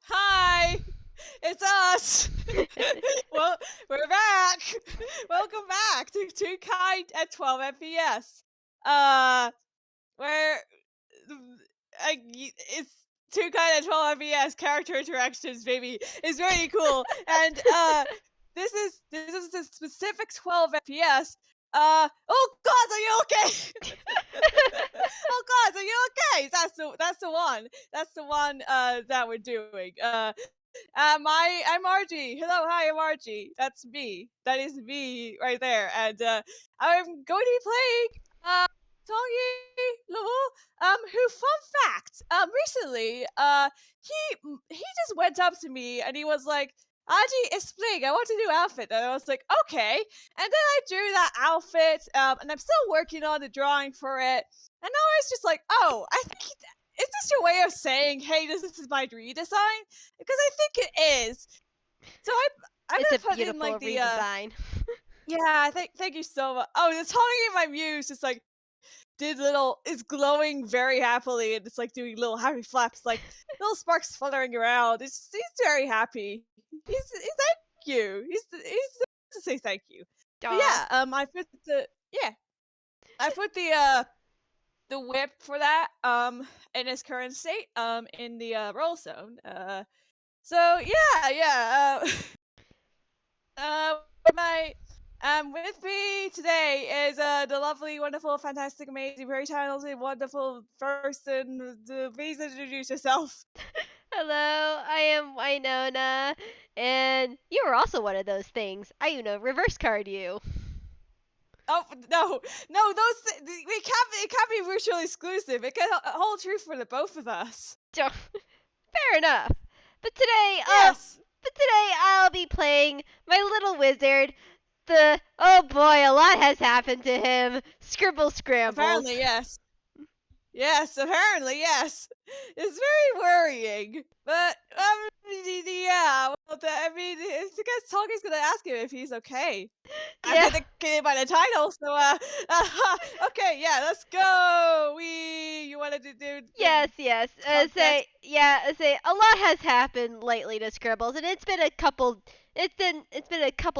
Hi! It's us! Well, we're back! Welcome back to Toonkind at 12 FPS. Where it's Toonkind at 12 FPS character interactions, baby. It's very cool. And this is the specific 12 FPS. Oh God, are you okay? Oh God, are you okay? That's the one. That's the one that we're doing. I'm Argee. Hello, hi, I'm Argee. That's me. That is me right there. And I'm going to be playing Tongi who, fun fact, recently, he just went up to me and he was like, Argee, explain, I want a new outfit. And I was like, okay. And then I drew that outfit, and I'm still working on the drawing for it. And now it's just like, oh, I think is this your way of saying, hey, this is my redesign? Because I think it is. So I'm It's a gonna put in beautiful like the redesign. yeah, thank you so much. Oh, the tongue in my muse just like is glowing very happily, and it's like doing little happy flaps, like little sparks fluttering around. He's very happy. He's thank you. He's to say thank you. But Aw. yeah, I put the whip for that in its current state in the roll zone. So yeah. Uh, my with me today is the lovely, wonderful, fantastic, amazing, very talented, wonderful person. Please introduce yourself. Hello, I am Winona, and you are also one of those things. Reverse card you. Oh no, we can't. It can't be mutually exclusive. It can hold true for the both of us. Fair enough. But today, Yes. I'll be playing my little wizard. Oh boy, a lot has happened to him. Scribble Scrambles. Apparently, yes. Yes, apparently, yes. It's very worrying. But, yeah, well, I mean, it's because Talkie's gonna ask him if he's okay. As Yeah. indicated by the title, so, okay, yeah, let's go! You wanted to do the Yes. talk next? A lot has happened lately to Scribbles, and it's been a couple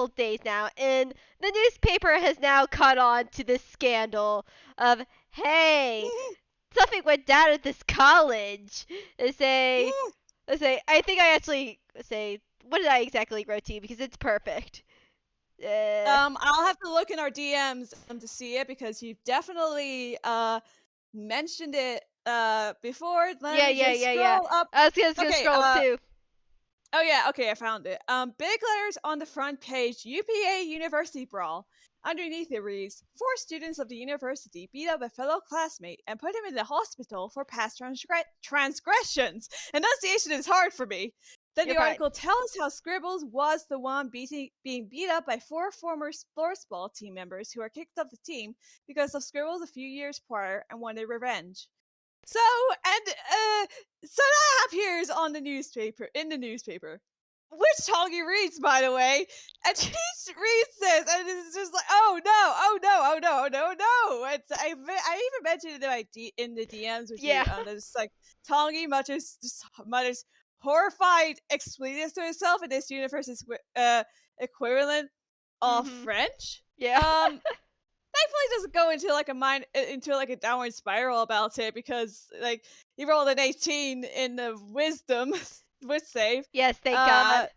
days now, and the newspaper has now caught on to this scandal of, hey, something went down at this college. They say I think I actually say, what did I exactly wrote to you, because it's perfect. I'll have to look in our DMs to see it because you've definitely mentioned it before. Let me just Yeah. scroll up. I was gonna Okay, scroll too. oh yeah, okay, I found it. Big letters on the front page, UPA University Brawl. Underneath it reads, 4 students of the university beat up a fellow classmate and put him in the hospital for past transgressions. Enunciation is hard for me. Then You're the fine. article tells how Scribbles was the one being beat up by 4 former sports ball team members who were kicked off the team because of Scribbles a few years prior and wanted revenge. So, and so that appears on the newspaper, which Tongi reads, by the way, and she reads this, and it's just like, oh no, oh no, oh no, oh no, no. I even mentioned it in, in the DMs with you, Yeah. and it's like Tongi mutters horrified expletives to herself in this universe's equivalent of Mhm. French. Yeah. Thankfully doesn't go into like a downward spiral about it because like he rolled an 18 in the wisdom with save. Yes, thank Uh God.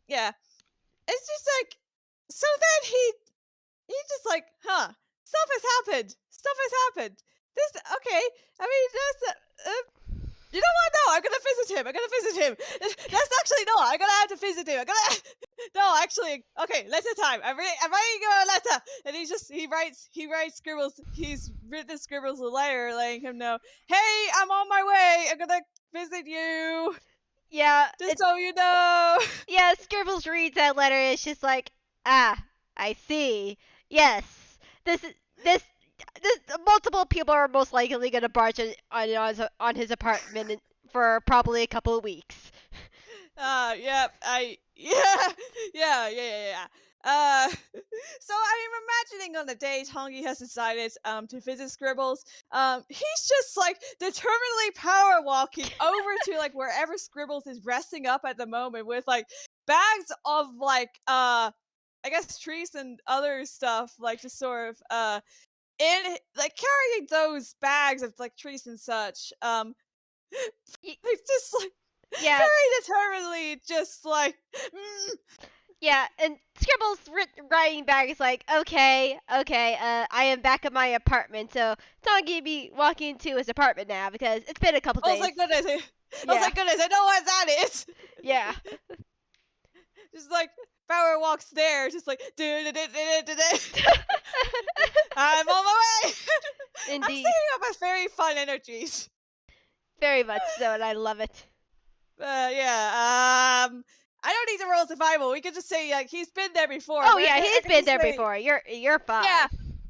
yeah. It's just like so then he just like, stuff has happened. Stuff has happened. This okay. I mean that's you know what? No, I'm gonna visit him. I'm gonna visit him. That's actually no. I'm gonna have to visit him. I'm gonna no. Actually, okay. Letter time. I'm writing a letter, and he writes scribbles. He's written scribbles a letter, letting him know, hey, I'm on my way. I'm gonna visit you. Yeah, Just so you know. Scribbles reads that letter and it's just like, ah, I see. Yes. This is this this multiple people are most likely going to barge on his apartment for probably a couple of weeks. Yep. Yeah. Yeah. So I'm imagining on the day Tanguy has decided to visit Scribbles, he's just like determinedly power walking over to like wherever Scribbles is resting up at the moment with like bags of like I guess trees and other stuff, like just sort of in like carrying those bags of like trees and such. Like just like Yeah, very determinedly just like yeah, and Scribbles writing back is like, okay, I am back at my apartment, so Tanguy be walking to his apartment now because it's been a couple I was days. like goodness, Yeah, I know what that is. yeah, Just like power walks there, just like I'm on my way. I'm indeed, setting up a very fun energies. very much so, and I love it. Yeah. I don't need to roll survival. We could just say like he's been there before. Oh But yeah, I he's could been just there say, before. You're fine. yeah,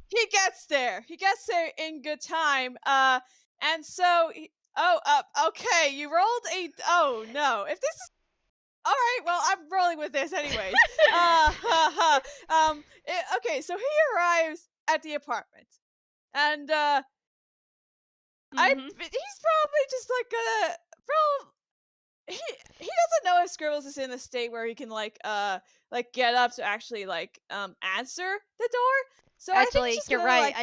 he gets there. He gets there in good time. And so, okay, you rolled a. Oh no! If this is all right, well, I'm rolling with this anyways. Okay, so he arrives at the apartment, and Mhm. he's probably just like gonna, bro. He doesn't know if Scribbles is in a state where he can like get up to actually like answer the door. So I think he's Actually, just you're gonna right. like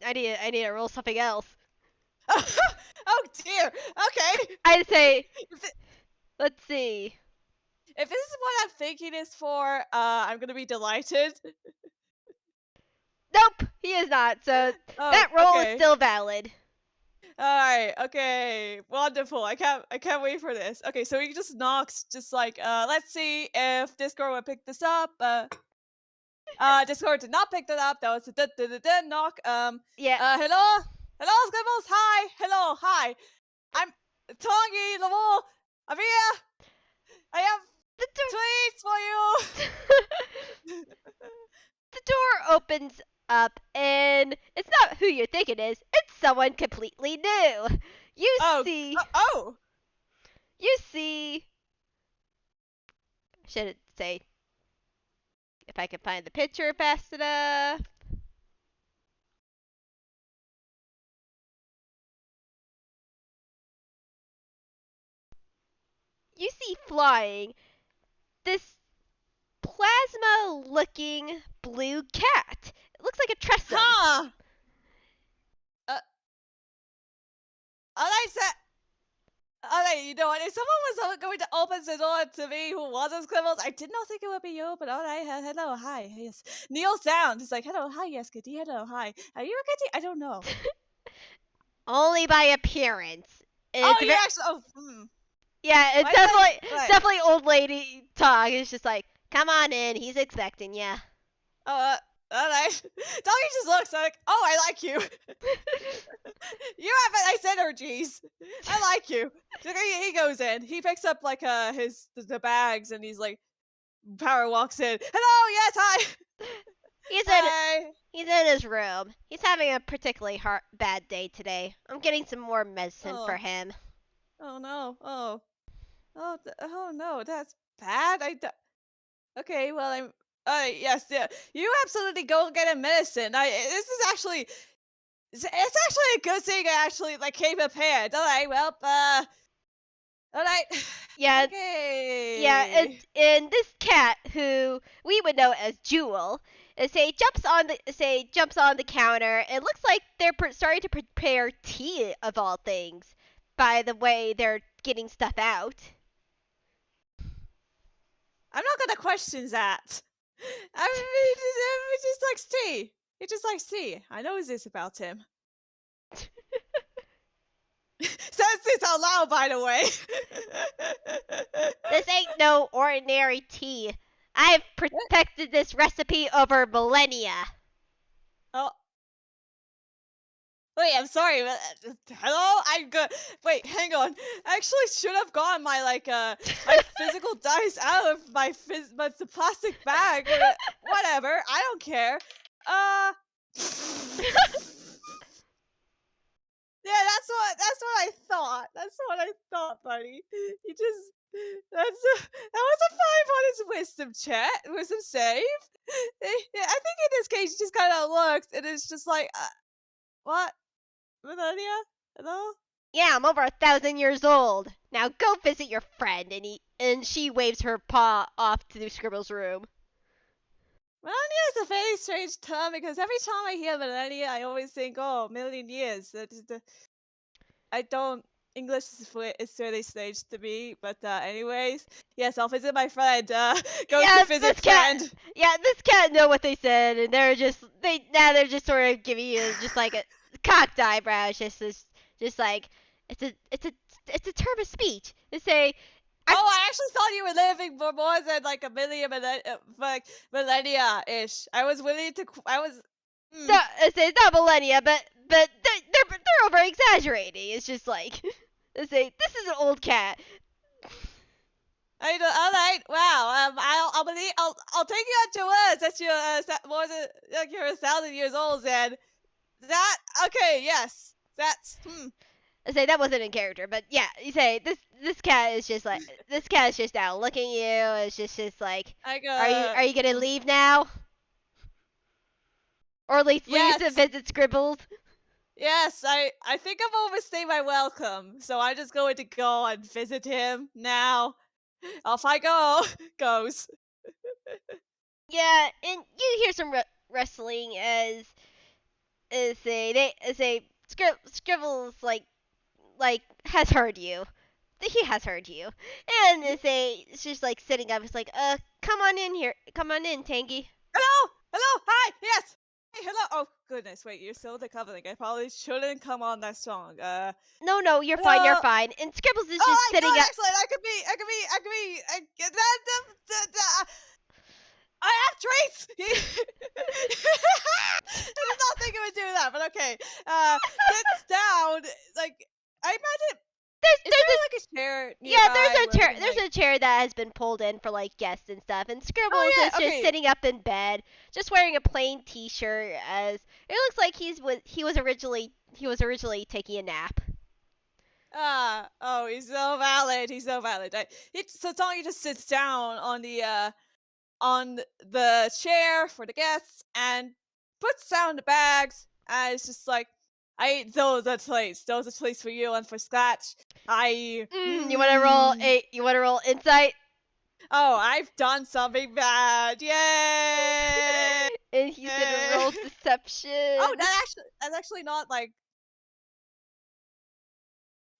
I need to roll something else. oh dear. Okay. I'd say, If, thi- let's see. if this is what I'm thinking is for, I'm gonna be delighted. Nope, he is not. So Oh, that roll is okay. still valid. All right. Okay. Wonderful. I can't wait for this. Okay, so he just knocks, just like let's see if Discord will pick this up. Discord did not pick that up. That was a knock. Yeah, Hello? Hello, Scribbles? Hi. Hello. Hi. I'm Tongi Lavol. I'm here. I have the tweets for door. The door opens up, and it's not who you think it is. It's someone completely new. You you. see, Oh. you see. Should it say if I can find the picture fast enough? You see flying this plasma looking blue cat. It looks like a Tressum. Huh. Uh, Alexa. Alright, you know what? If someone was going to open the door to me who wasn't Scribbles, I did not think it would be you, but alright, hello, hi, yes. Neil Sound is like, hello, hi, yes, Kitty, hello, hi. Are you a Kitty? I don't know. Only by appearance. Oh, It's you actually, yeah, it's why did I, right. definitely old lady talk. It's just like, come on in, he's expecting ya. Alright. Doggy just looks like, oh, I like you. You have nice energies. I like you. So he goes in. He picks up like the bags and he's like power walks in. Hello, yes, hi. He's in Hi. he's in his room. He's having a particularly bad day today. I'm getting some more medicine for Oh, him. oh no. Oh no, that's bad. Okay, well I'm yes, yeah. You absolutely go get a medicine. This is actually it's actually a good thing I actually like came prepared. All right, well, all right. Yeah, yeah, Okay. and this cat who we would know as Jewel, jumps on the counter. It looks like they're starting to prepare tea of all things. By the way, they're getting stuff out. I'm not gonna question that. I mean, he just likes tea. He just likes tea. I know this about him. Says this out loud, by the way. This ain't no ordinary tea. I've perfected this recipe over millennia. Oh, wait. I'm sorry. But, hello. I'm good. Wait, hang on. I actually should have gotten my my physical dice out of but the plastic bag. But whatever. I don't care. Uh. Yeah, that's what I thought. That's what I thought, buddy. You just that was a 5 on his wisdom save. Yeah, I think in this case, he just kind of looks and it's just like, what, Melania? Hello? Yeah, I'm over 1,000 years old. Now go visit your friend. And she waves her paw off to Scribble's room. Millennia is a very strange term because every time I hear millennia, I always think, oh, million years. I don't. English is really strange to me, but anyways, yes, I'll visit my friend. Goes to visit friend. This cat know what they said, and they're just sort of giving you just like a cocked eyebrows, just like it's a term of speech. They say, I actually thought you were living for more than like a million like millennia-ish. I was willing to. no, it's not millennia, but they're over exaggerating. It's just like they say this is an old cat. All right. Wow. I'll take you at your words that you're more than like you're 1,000 years old. Then that okay. Yes. That's I say that wasn't in character, but yeah, you say this cat is just like this cat is just now looking at you. It's just like, I go. are you gonna leave now, or at least leave to Yes. visit Scribbles? Yes. I think I've overstayed my welcome, so I'm just going to go and visit him now. Off I go. Goes. Yeah, and you hear some wrestling as Scribbles like has heard you. He has heard you, and it's just like sitting up. It's like, come on in here, come on in, Tangy. Hello. Hi. Yes. Hey, hello. Oh goodness. Wait. You're still recovering. I probably shouldn't come on that strong. No, you're fine, you're Hello. fine. And Scribbles is Oh just my sitting god, up. excellent! I have traits! I did not think it would do that, but okay. Sits down, like, I imagine, is there like a chair nearby where we can, There's like, a chair that has been pulled in for like guests and stuff. And oh Scribbles is yeah, just okay. sitting up in bed, just wearing a plain T-shirt. As it looks like he was originally taking a nap. Oh, he's so valid, so Tongi just sits down on the chair for the guests and puts down the bags and it's just like those are plates. Those are plates for you and for Scratch. You want to roll insight? Oh, I've done something bad. Yay! And he's gonna roll Oh, deception. that's actually not like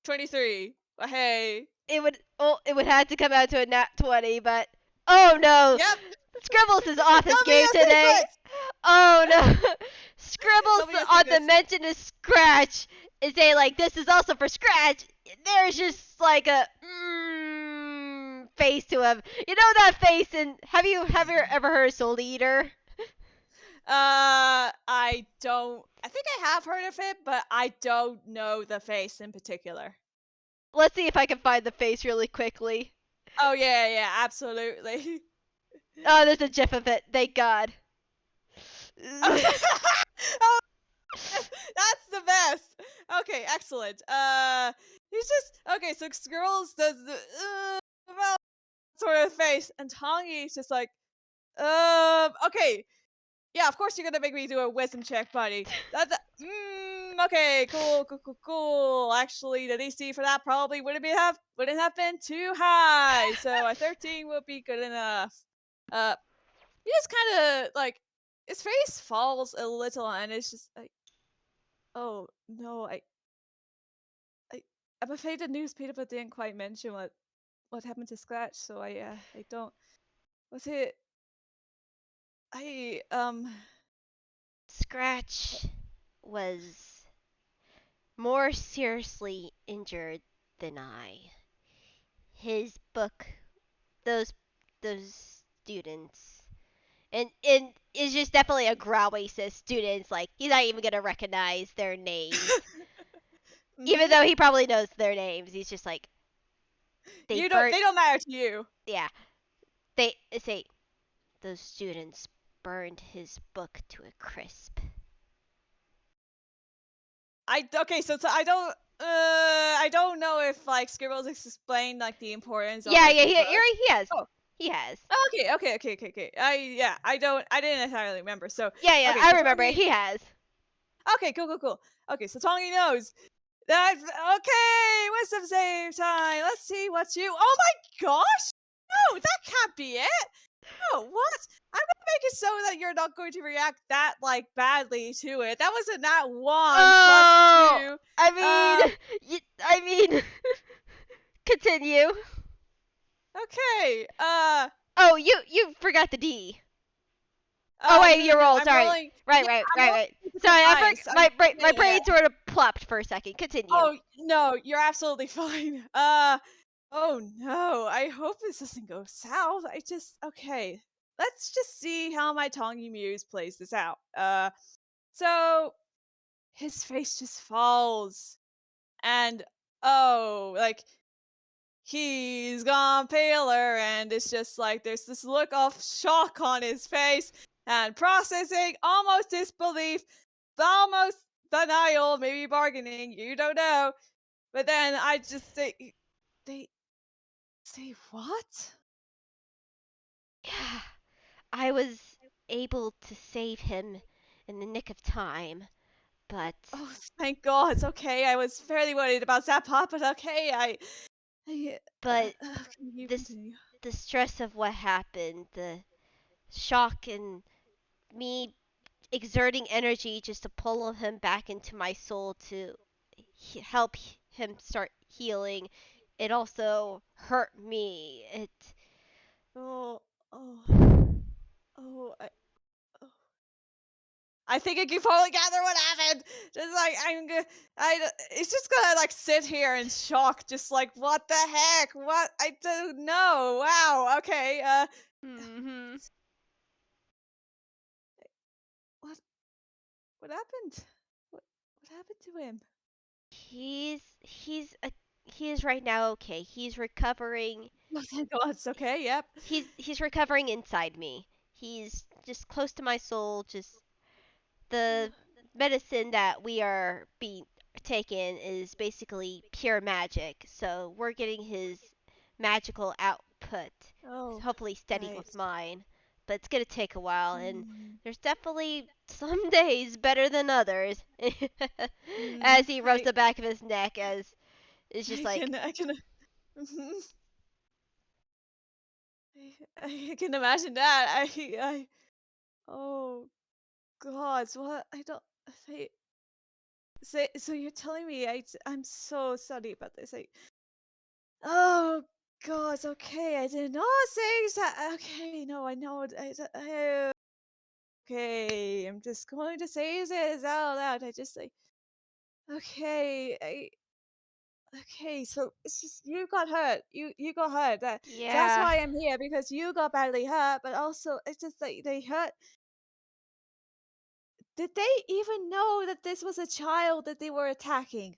23. Hey. It would have to come out to a nat 20, but oh no, Yep. Scribbles is off his Tell me game your today. secrets. Oh no, Tell Scribbles me your on the secrets. mention of Scratch is saying like this is also for Scratch. There's just like a face to him. You know that face? And have you ever heard of Soul Eater? I don't. I think I have heard of it, but I don't know the face in particular. Let's see if I can find the face really quickly. Oh yeah, absolutely. Oh, there's a gif of it. Thank God. Oh, that's the best. Okay, excellent. He's just okay. So Squirrels does the well, sort of face, and Tongi's just like, okay. Yeah, of course you're gonna make me do a wisdom check, buddy. Okay, cool. Actually, the DC for that probably wouldn't have been too high. So a 13 would be good enough. Uh, he just kind of like his face falls a little, and it's just like, oh no, I, I'm afraid the newspaper didn't quite mention what happened to Scratch, so I don't. Was it? I Scratch was more seriously injured than I. His book, those students, and it's just definitely a growl when he says students. Like he's not even gonna recognize their names, even mm-hmm. though he probably knows their names. He's just like they You don't. burnt. They don't matter to you. Yeah, they say those students burned his book to a crisp. Okay, so I don't know if like Scribbles explained like the importance of Yeah, like yeah, the book. he has. Oh, He has. okay. I didn't entirely remember. So Yeah, okay, I so remember. Tongi. He has. Okay, cool. Okay, so Tongi knows. That's okay. Wisdom save time. Let's see what you. Oh my gosh! No, that can't be it. No, what? I'm gonna make it so that you're not going to react that like badly to it. That wasn't that one plus Oh, two. I mean, Uh, I mean, continue. okay. Oh, you forgot the D. Oh wait, No. you're old. I'm Sorry. rolling. Right, Yeah, right, I'm right, rolling right. physical Sorry, dice. I'm my yeah. brain sort of plopped for a second. Continue. Oh no, you're absolutely fine. Oh no. I hope this doesn't go south. Okay. Let's just see how my Tongi Muse plays this out. So his face just falls, and oh, like he's gone paler, and it's just like there's this look of shock on his face and processing, almost disbelief, almost denial, maybe bargaining, you don't know. But then I just they say what? Yeah, I was able to save him in the nick of time, but Oh, thank God. It's okay. I was fairly worried about Zappa, but okay. but Can you this continue? the stress of what happened, the shock and me exerting energy just to pull him back into my soul to help him start healing. It also hurt me. Oh, oh, oh, oh. I think I can probably gather what happened. Just like it's just gonna like sit here in shock, just like what the heck? What? I don't know. Wow. Okay. Mm-hmm. What? What happened? What happened to him? He's he is right now okay. He's recovering. Oh, thank God. It's okay. Yep. He's recovering inside me. He's just close to my soul. Just the medicine that we are being taken is basically pure magic. So we're getting his magical output, Oh, hopefully steady right. with mine. But it's gonna take a while, and Mm, there's definitely some days better than others. mm, As he rubs the back of his neck, as it's just like, I can. Mhm. I can imagine that. Oh God. So what? I don't. Say, so you're telling me I'm so sorry about this. Oh God, okay. I did not say that. Okay, no, I know. Okay, I'm just going to say this out loud. I just like, okay, okay. So it's just you got hurt. You got hurt. That's yeah, why I'm here because you got badly hurt. But also, it's just like they hurt. Did they even know that this was a child that they were attacking?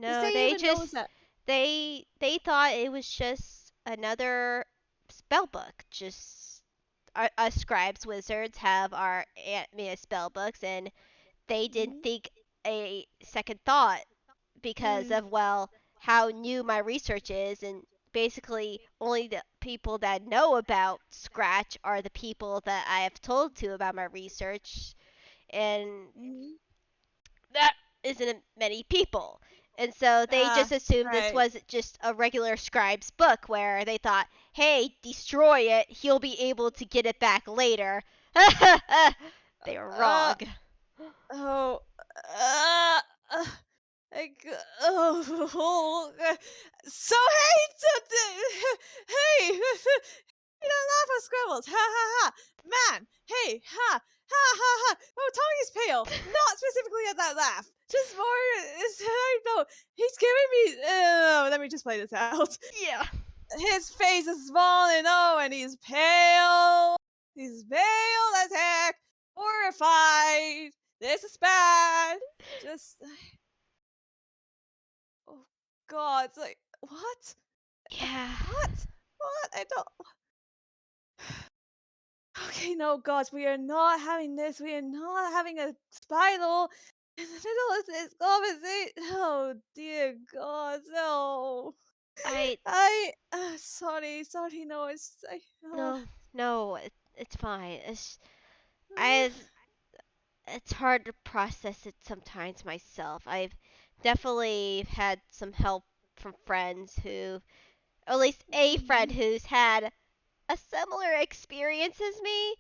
Did no, they they even know just that? they thought it was just another spell book. Just us scribes wizards have our spell books, and they didn't Mm-hmm. think a second thought because of, well, how new my research is, and basically only the people that know about Scratch are the people that I have told to about my research, and Mm-hmm. that isn't many people. And so they Ah, just assumed this right. was just a regular scribe's book where they thought, hey, destroy it, he'll be able to get it back later. They were Uh, wrong. oh, uh, uh, oh, so hey, hey, you don't laugh at Scribbles, ha ha ha, man, hey, ha. Oh, Tony's pale, not specifically at that laugh, just more, I don't know, he's giving me, let me just play this out. Yeah. His face is swollen, oh, and he's pale. He's pale as heck, horrified. This is bad. Just, oh God, it's like, what? Yeah. What? What? I don't. Okay, no, God, we are not having this. We are not having a spiral. In the middle of this conversation. Oh dear God, no. I Sorry, no, no no it's fine. I it's hard to process it sometimes myself. I've definitely had some help from friends who, or at least a friend who's had a similar experience as me.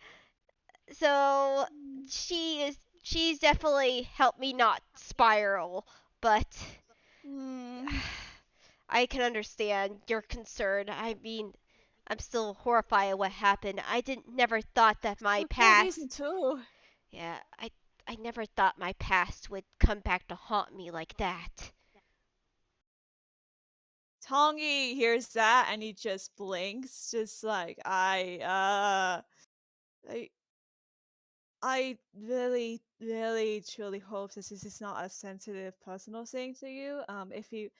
So she's definitely helped me not spiral, but mm, I can understand your concern. I mean, I'm still horrified at what happened. I didn't never thought that my for good reason past, too. yeah, I never thought my past would come back to haunt me like that. Tongi hears that and he just blinks, just like I I really, really, truly hope this is not a sensitive personal thing to you. If you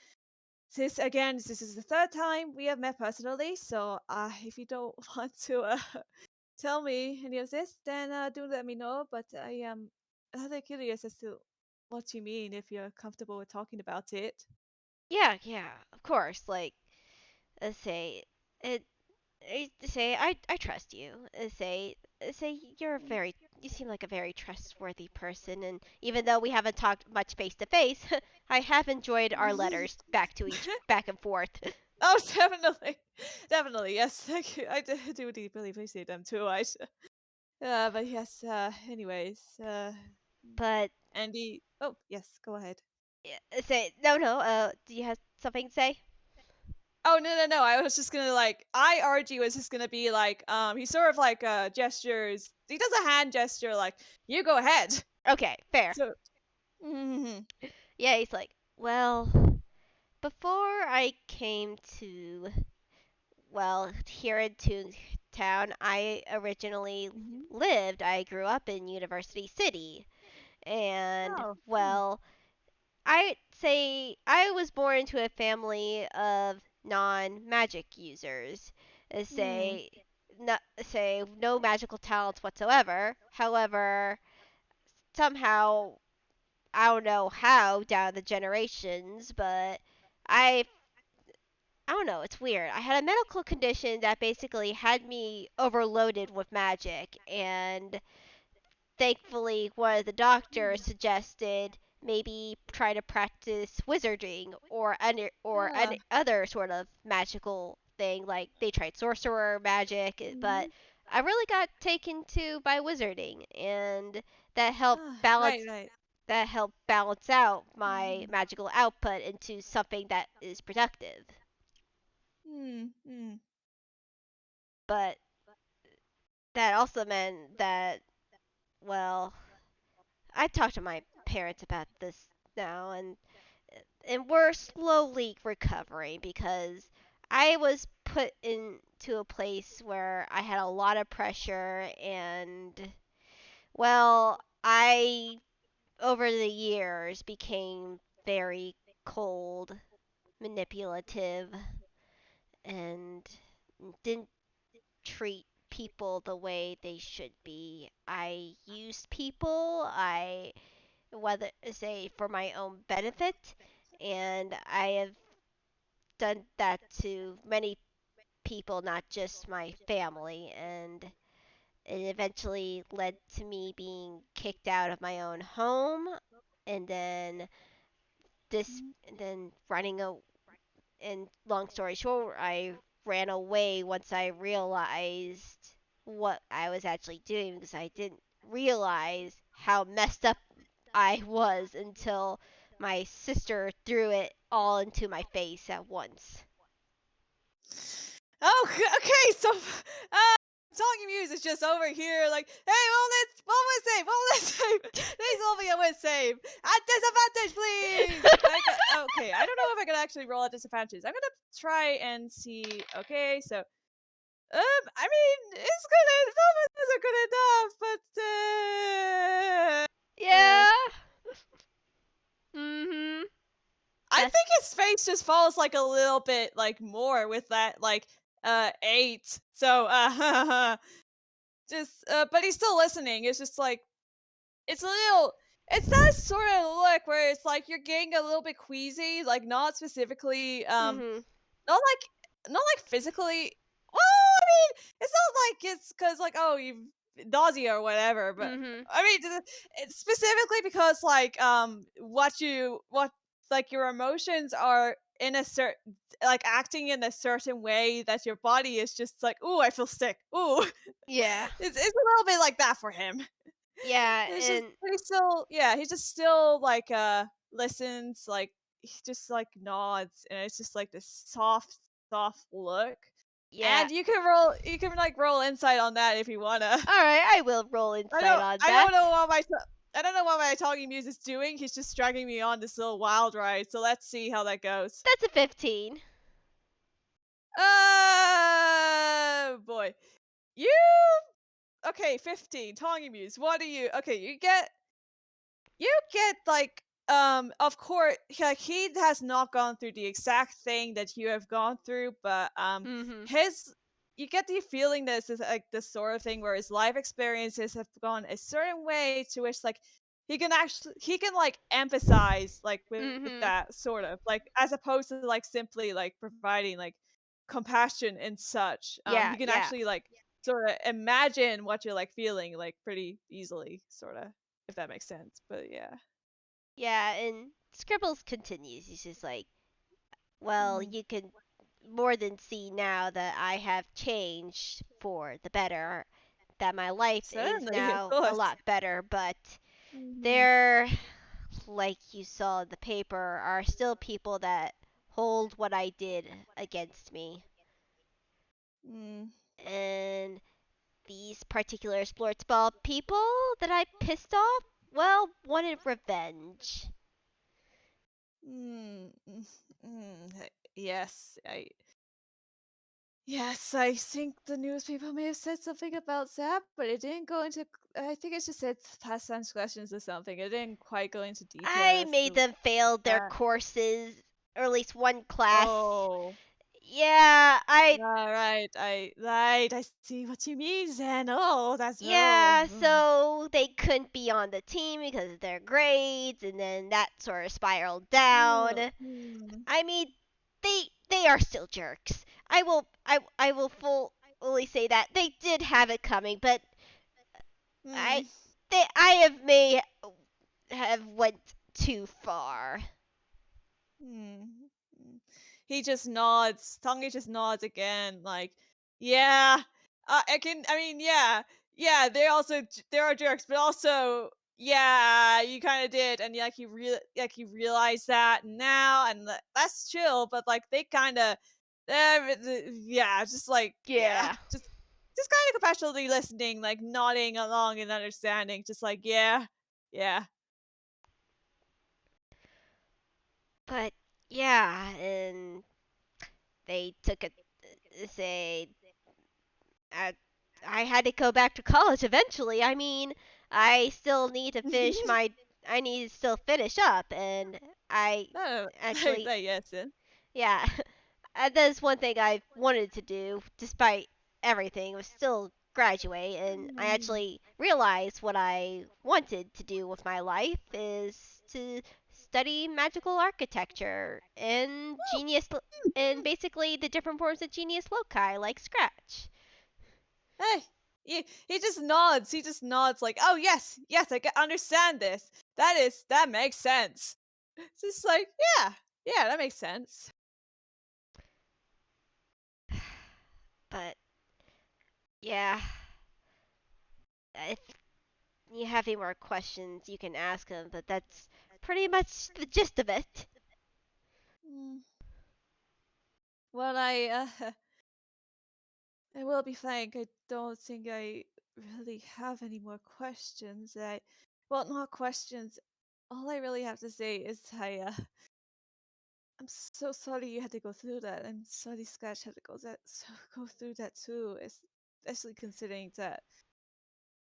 this is the third time we have met personally, so if you don't want to tell me any of this, then do let me know. But I am rather curious as to what you mean if you're comfortable with talking about it. Yeah, yeah, of course. Like, let's say it. Say I trust you. Say you seem like a very trustworthy person, and even though we haven't talked much face to face, I have enjoyed our letters back and forth. Oh, definitely, definitely, yes. Thank you. I do deeply appreciate them too. But yes. Anyways. But Andy. Oh, yes. Go ahead. say no. Do you have something to say? Oh no, no, no! I was just gonna like Argee was just gonna be like he sort of like gestures. He does a hand gesture like you go ahead. Okay, fair. So. Mhm. Yeah, he's like, well, before I came to, well, here in Toontown, I originally Mhm. I grew up in University City. And, Oh. well, I'd say I was born into a family of non magic users. Hmm. Say no magical talents whatsoever. However, somehow I don't know how down the generations, but I I don't know, it's weird. I had a medical condition that basically had me overloaded with magic, and thankfully one of the doctors suggested maybe try to practice wizarding or Ah. any other sort of magical thing. Like they tried sorcerer magic, but Mhm. I really got taken to by wizarding, and that helped Ah. Right. balance Right. that helped balance out my Mhm. magical output into something that is productive. Hmm. Hmm. But that also meant that, well, I talked to my parents about this now, and we're slowly recovering because I was put into a place where I had a lot of pressure, and, well, I over the years became very cold, manipulative, and didn't treat people the way they should be. I used people. I whether say for my own benefit, and I have done that to many people, not just my family, and it eventually led to me being kicked out of my own home, and then this and then running a and long story short, I ran away once I realized what I was actually doing, because I didn't realize how messed up I was until my sister threw it all into my face at once. Oh, okay. So, Talking Muse is just over here, like, hey, what was save? What was save? Please roll me a with save. At disadvantage, please. Okay, I don't know if I can actually roll at disadvantage. I'm gonna try and see. Okay, so, I mean, it's good. Bonuses are good enough, but Yeah. Mhm. I That's think his face just falls like a little bit like more with that like 8. So just but he's still listening. It's just like it's a little it's that sort of look where it's like you're getting a little bit queasy, like not specifically, Mhm. not like physically. Well, I mean, it's not like it's because like oh you nausea or whatever, but Mhm. I mean it's specifically because like what like your emotions are in a certain like acting in a certain way that your body is just like ooh I feel sick ooh Yeah. it's a little bit like that for him. Yeah, It's just and he's still yeah, he just still like listens, like he just like nods and it's just like this soft look. yeah. And you can like roll insight on that if you wanna. All right, I will roll insight on I that. don't know what I don't know what my talking muse is doing. He's just dragging me on this little wild ride. So let's see how that goes. That's a 15. Boy. You okay, 15. Talking muse. What do you okay, you get like of course like he has not gone through the exact thing that you have gone through but Mhm. his you get the feeling that this is like the sort of thing where his life experiences have gone a certain way to which like he can like emphasize like with Mhm. that sort of like as opposed to like simply like providing like compassion and such Yeah, he can yeah. actually like sort of imagine what you're like feeling like pretty easily sort of if that makes sense. But yeah. Yeah, and Scribbles continues. He's just like, well, Mm, you can more than see now that I have changed for the better, that my life is certainly, of now a course. lot better, but Mhm. there, like you saw in the paper, are still people that hold what I did against me. Mm, And these particular sports ball people that I pissed off, well, wanted revenge. mm, mm, yes, I think the newspaper may have said something about that, but it didn't go into. I think it just said pastime questions or something. It didn't quite go into detail I as made to them fail their that. courses, or at least one class. Oh, Yeah, right. I see what you mean, Zen. Oh, that's yeah, mm, so they couldn't be on the team because of their grades, and then that sort of spiraled down. mm, I mean, they are still jerks. I will fully say that they did have it coming, but I mm. I have may have went too far. Hmm. Mm. He just nods. Tongi just nods again, like, yeah. I can. I mean, yeah, yeah. They also there are jerks, but also, yeah, you kind of did, and like you realize that now, and that's chill. But like they kind of, yeah, just like yeah, Yeah. just kind of compassionately listening, like nodding along and understanding, just like yeah. But yeah, and they took it. Say, I, I had to go back to college eventually. I mean, I still need to finish my. I need to still finish up, and I No, actually, yes, then. yeah, that is one thing I wanted to do, despite everything. Was still graduate, and I Mm. actually realized what I wanted to do with my life is to study magical architecture and and basically the different forms of genius loci, like Scratch. Hey, he just nods. He just nods like, "Oh yes, I can understand this. That makes sense." It's just like, yeah, that makes sense. But yeah, if you have any more questions, you can ask him. But that's pretty much the gist of it. Mm. Well, I will be frank. I don't think I really have any more questions. Well, not questions. All I really have to say is I'm so sorry you had to go through that. I'm sorry Scratch had to go through that too. Especially considering that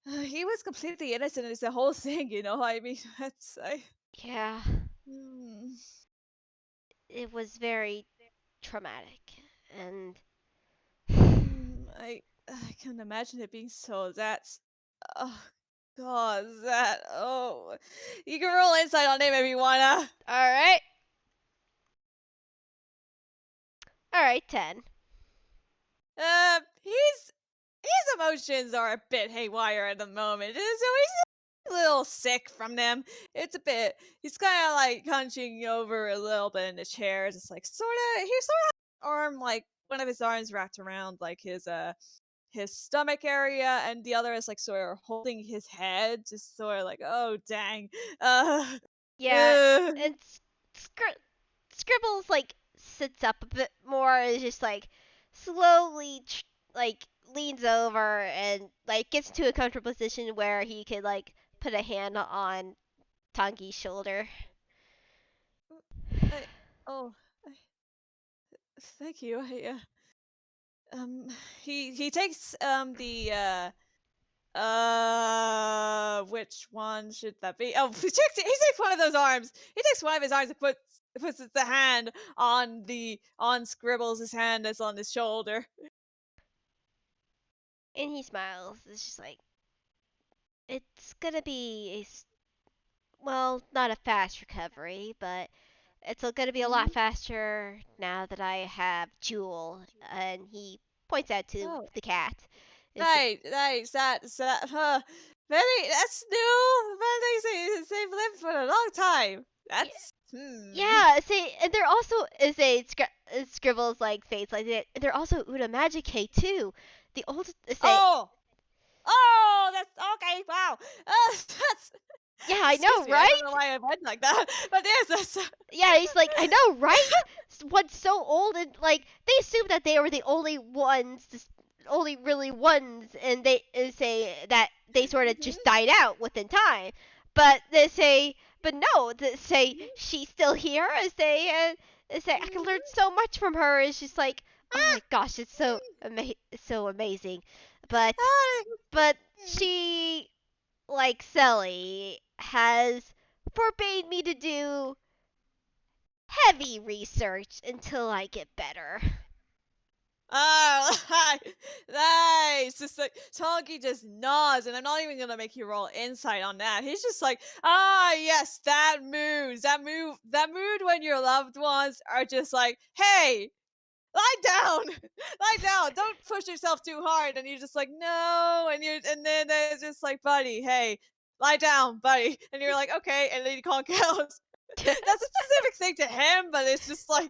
he was completely innocent. It's the whole thing, you know. I mean, that's I. Yeah, Mm, it was very traumatic, and I can imagine it being so. That's. Ugh. God, that. Oh. You can roll insight on him if you wanna. Alright. Alright, 10. His emotions are a bit haywire at the moment, so he's a little sick from them. It's a bit. He's kind of like hunching over a little bit in the chair, just like sort of. He sort of has an arm, like one of his arms wrapped around like his stomach area, and the other is like sort of holding his head, just sort of like, oh dang. Uh, Yeah, uh, and Scribbles like sits up a bit more and just like slowly like leans over and like gets to a comfortable position where he could like put a hand on Tangi's shoulder. I, oh, I, thank you. Um, he takes which one should that be? Oh, he takes one of those arms. He takes one of his arms and puts the hand on Scribbles' hand that's on his shoulder. And he smiles. It's just like it's gonna be well, not a fast recovery, but it's gonna be a lot Mm-hmm. faster now that I have Jewel. And he points out to Oh, the cat. It's, nice. That's new. But they've lived for a long time. That's yeah, see, and they're also is a Scribbles like face like that. They're also Una Magicae too. The oldest say, Oh, oh, that's okay. Wow. That's. yeah, I Excuse know, me. I don't know right? why I went like that, but yes, that's. Yeah, he's like, I know, right? One's so old, and like they assume that they were the only ones, only really ones, and they say that they sort of just died out within time. But they say, but no, they say she's still here. They say I can learn so much from her. It's just like, oh my gosh, it's it's so amazing. But but she, like Sally, has forbade me to do heavy research until I get better. Oh, nice. Just like Tonki just nods, and I'm not even gonna make you roll insight on that. He's just like, yes, that mood when your loved ones are just like, hey, lie down, lie down, don't push yourself too hard, and you're just like, no, and then it's just like, buddy, hey, lie down, buddy, and you're like, okay, and then you conk out. That's a specific thing to him, but it's just like,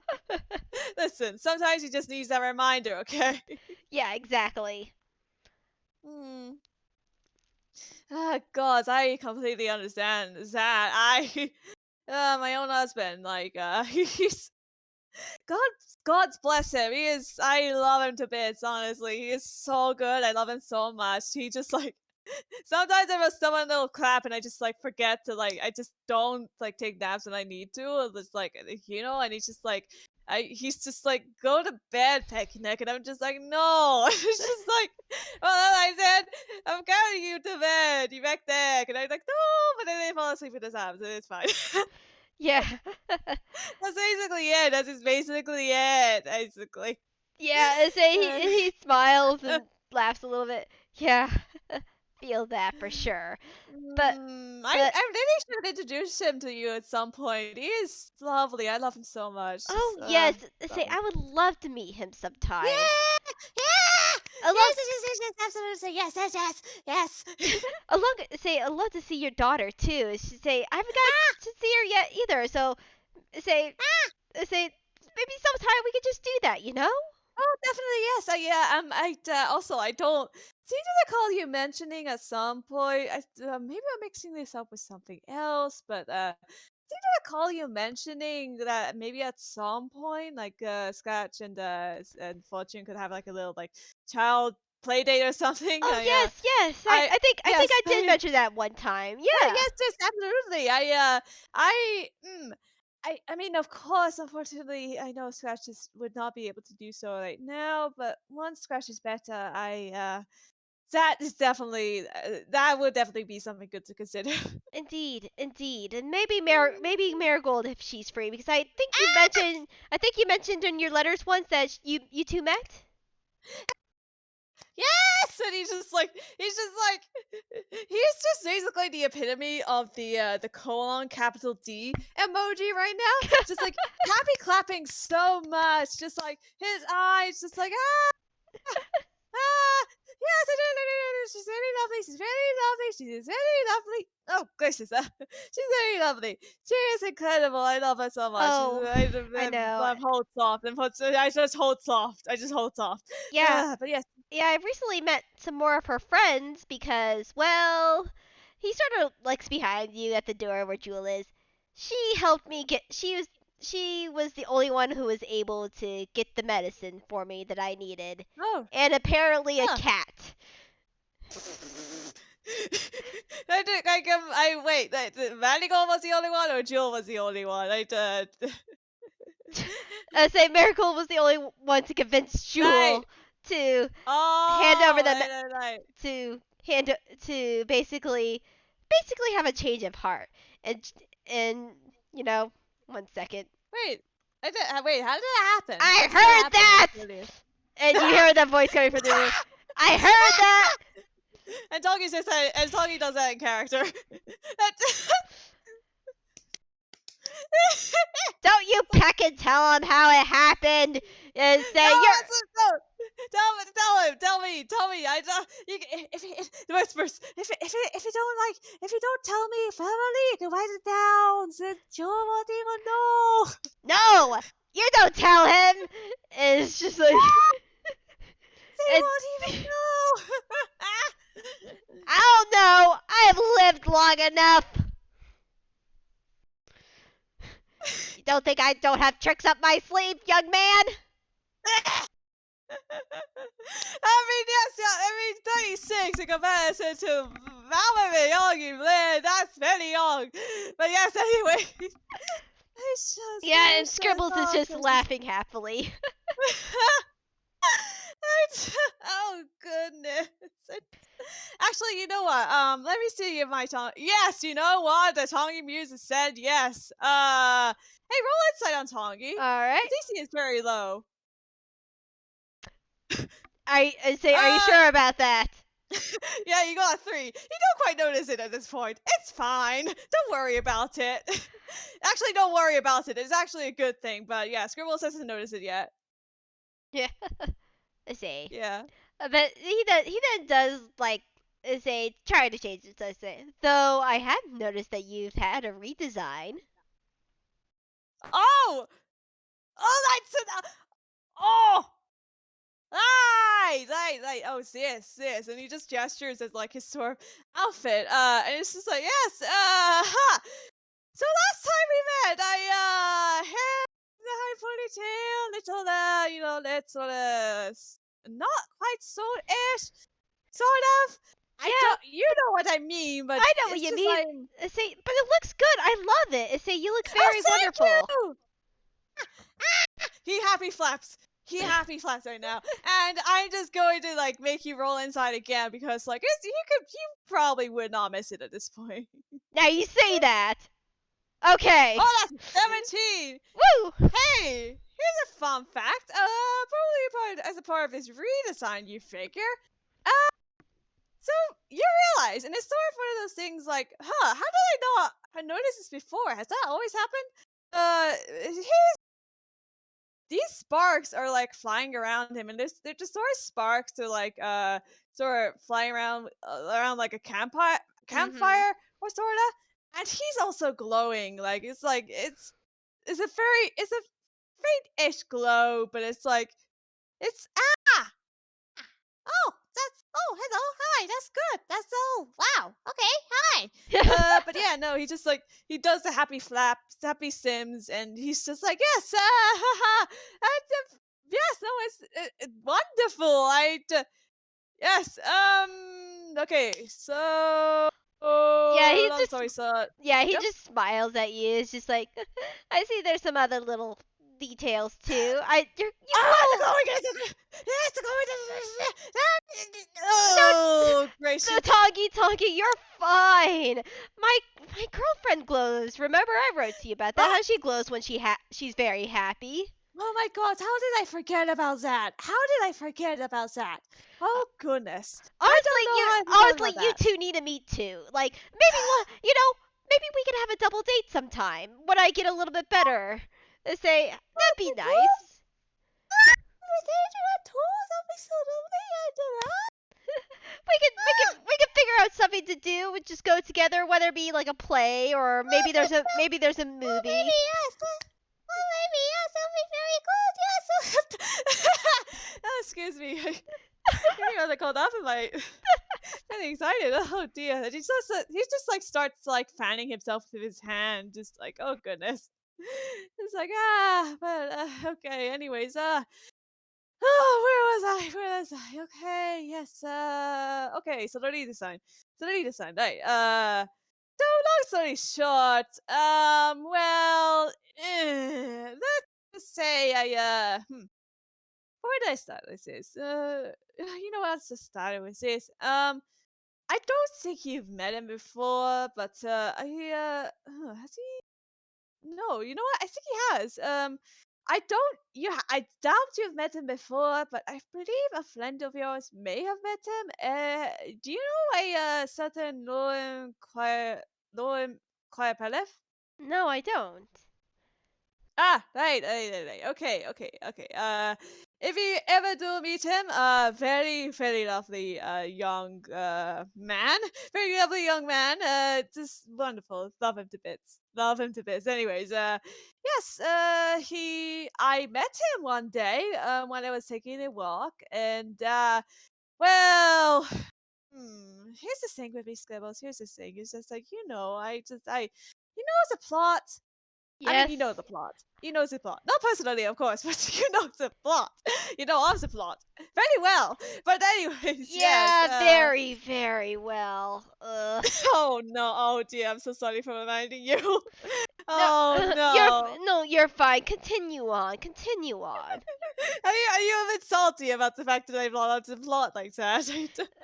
listen, sometimes he just needs that reminder, okay? Yeah, exactly. Hmm. Ah, God, I completely understand that. My own husband, like, he's God, God's bless him. He is. I love him to bits. Honestly, he is so good. I love him so much. He just like sometimes I must someone little crap and I just like forget to like I just don't like take naps when I need to. It's like and he's just like he's just like go to bed, Peckneck, and I'm just like no. It's just like well I said I'm carrying you to bed, you back there, and I'm like no, but then they fall asleep in his arms and it's fine. Yeah. That's basically it. That's just basically it. Basically. Yeah, Uh, he smiles and laughs a little bit. Yeah. Feel that for sure. But but I really should introduce him to you at some point. He is lovely. I love him so much. oh Just yes, love say him. I would love to meet him sometime. Yeah, yeah, I love yes, absolutely, yes. I love to see your daughter too. She say I haven't Ah, got to see her yet either. So say ah. say maybe sometime we could just do that, you know? Oh, definitely yes. Also I don't seem to recall you mentioning at some point. Maybe I'm mixing this up with something else, but seem to recall you mentioning that maybe at some point, like Scratch and Fortune could have like a little like child play date or something. Oh yes, yes. I I think yes, I did mention that one time. yeah, Yeah. yes, absolutely. I, I mean, of course, unfortunately, I know Scratch would not be able to do so right now. But once Scratch is better, that is definitely that would definitely be something good to consider. Indeed, indeed. And maybe Marigold if she's free because I think you mentioned in your letters once that you two met? yes, and he's just basically the epitome of the colon capital D emoji right now. Just like happy clapping so much, just like his eyes, just like yes, I do. She's very lovely. She's very lovely. She is very lovely. Oh, gracious. She's very lovely. She is incredible. I love her so much. Oh, I know. I hold soft. I just hold soft. I just hold soft. Yeah, But yes. yeah, I've recently met some more of her friends because, well, he sort of looks behind you at the door where Jewel is. She helped me get. She was the only one who was able to get the medicine for me that I needed, Oh. and apparently a Huh. cat. Wait. Marigold was the only one, or Jewel was the only one? Say Miracle was the only one to convince Jewel to hand over the to basically have a change of heart, and you know, 1 second. Wait, wait. How did that happen? I heard that, and you hear the voice coming from the room. I heard that. And Tongi says that, and Tongi does that in character. Don't you peck and tell him how it happened, and say no, you're. Tell me. The whispers. If you don't tell me family, you can write it down. So Joe won't even know. No, you don't tell him. It's just like. They won't even know. I don't know. I have lived long enough. You don't think I don't have tricks up my sleeve, young man? Yes, 36 in comparison to Mallory young, man, that's very young. But yes, anyway. And Scribbles is just laughing happily. Oh, goodness. Actually, you know what? Let me see if my tongue. Yes, you know what? The Tongi Muse said yes. Hey, roll insight on Tongi. Alright. The DC is very low. Are you sure about that? Yeah, you got a 3. You don't quite notice it at this point. It's fine. Don't worry about it. Actually, don't worry about it. It's actually a good thing. But yeah, Scribbles hasn't noticed it yet. Yeah. I see. Yeah. But he then does like try to change it. I say, though I have noticed that you've had a redesign. Oh, oh. Right. Oh, this, and he just gestures as like his sort of outfit. And it's just like yes. So last time we met, I had the high ponytail, little, let's sort of not quite so-ish, sort of. You know what I mean, but I know what you mean. But it looks good. I love it. You look very wonderful. You. He happy flaps right now, and I'm just going to like make you roll inside again because like you probably would not miss it at this point. Now you say that. Okay. Oh, that's 17. Woo! Hey, here's a fun fact. Probably as a part of his redesign, you figure. So you realize, and it's sort of one of those things like, how did I not noticed this before? Has that always happened? These sparks are like flying around him, and they're just sort of sparks to like sort of flying around like a campfire or sorta. And he's also glowing. Like it's a faint-ish glow, but it's hello, hi, that's good. Wow, okay, hi. But yeah, no, he just like he does the happy flaps, happy sims, and he's just like yes, yes, no, it's wonderful. Yes, okay, so Yeah, he Yep. just smiles at you. It's just like I see there's some other little details too. Oh, gracious. No, Tongi, you're fine. My girlfriend glows. Remember I wrote to you about that? How she glows when she's very happy. Oh my god, how did I forget about that? How did I forget about that? Uh, Oh goodness. I don't know how I forgot Honestly, about you that. two need to meet too. Like maybe maybe we can have a double date sometime when I get a little bit better. They say Oh that'd be my god. nice. We can figure out something to do and just go together, whether it be like a play or maybe there's a Oh, movie. maybe yes. Oh, maybe yes. That'll be very good. Yes. Oh, excuse me. Getting rather called up and like getting excited. Oh dear. He just like starts like fanning himself with his hand, just like oh goodness. It's like but okay. Anyways, oh, where was I? Where was I? Okay, yes. Okay. So the lead design. Right. So long story short, let's just say where did I start with this? You know what? Let's just start with this. I don't think you've met him before, but has he? No, you know what? I think he has. I don't. I doubt you've met him before, but I believe a friend of yours may have met him. Do you know a certain Noam Quaipelef? No, I don't. Ah, right. Okay. If you ever do meet him, very lovely, young, man. Very lovely young man. Just wonderful. Love him to bits. Love him to bits. Anyways, yes, I met him one day, when I was taking a walk, and, well, here's the thing with me, Scribbles. Here's the thing. It's just like, he knows the plot. I mean, Yes. you know the plot. You know the plot. Not personally, of course, but you know the plot. You know of the plot very well. But anyways, yes. Yeah, very, very well. Oh no. Oh dear. I'm so sorry for reminding you. No, Oh no. you're fine. Continue on. Continue on. Are you a bit salty about the fact that I brought up the plot like that?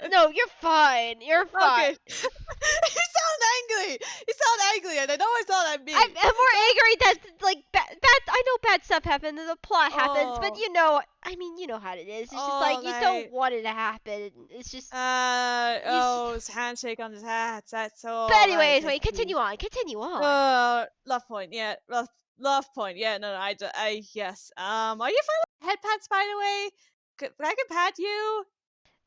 No, you're fine. You're fine. Okay. You sound angry. You sound angry, and I know it's not at I'm me. more So, angry that like bad. I know bad stuff happens and the plot happens, but oh, I mean, you know how it is. It's just like oh, you don't like. want it to happen. It's just you. It's handshake on his hat. That's But all right. anyways, I wait. see. Continue on. Continue on. Love point. Yeah, love point. Yeah, no, yes. Are you fine with head pats, by the way? I can pat you.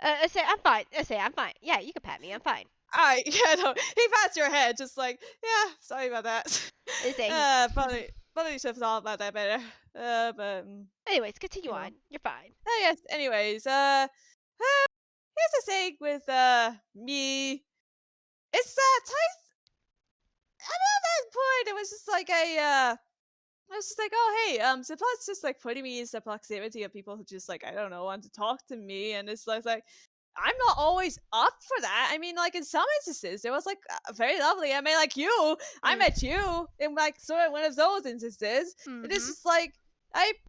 I say I'm fine. I say I'm fine. Yeah, you can pat me. I'm fine. Alright, yeah, no, he pats your head, just like, yeah, sorry about that. I say. Probably should have thought about that better. But Anyways, continue you know. on. You're fine. Yes. Anyways, here's the thing with me. It's that at that point, it was just like I was just like, oh hey, so plus just like putting me in the proximity of people who just like I don't know want to talk to me, and it's like I'm not always up for that. I mean, like in some instances, it was like very lovely. I mean, like I Mm. met you in like sort of one of those instances. It is Mhm. just like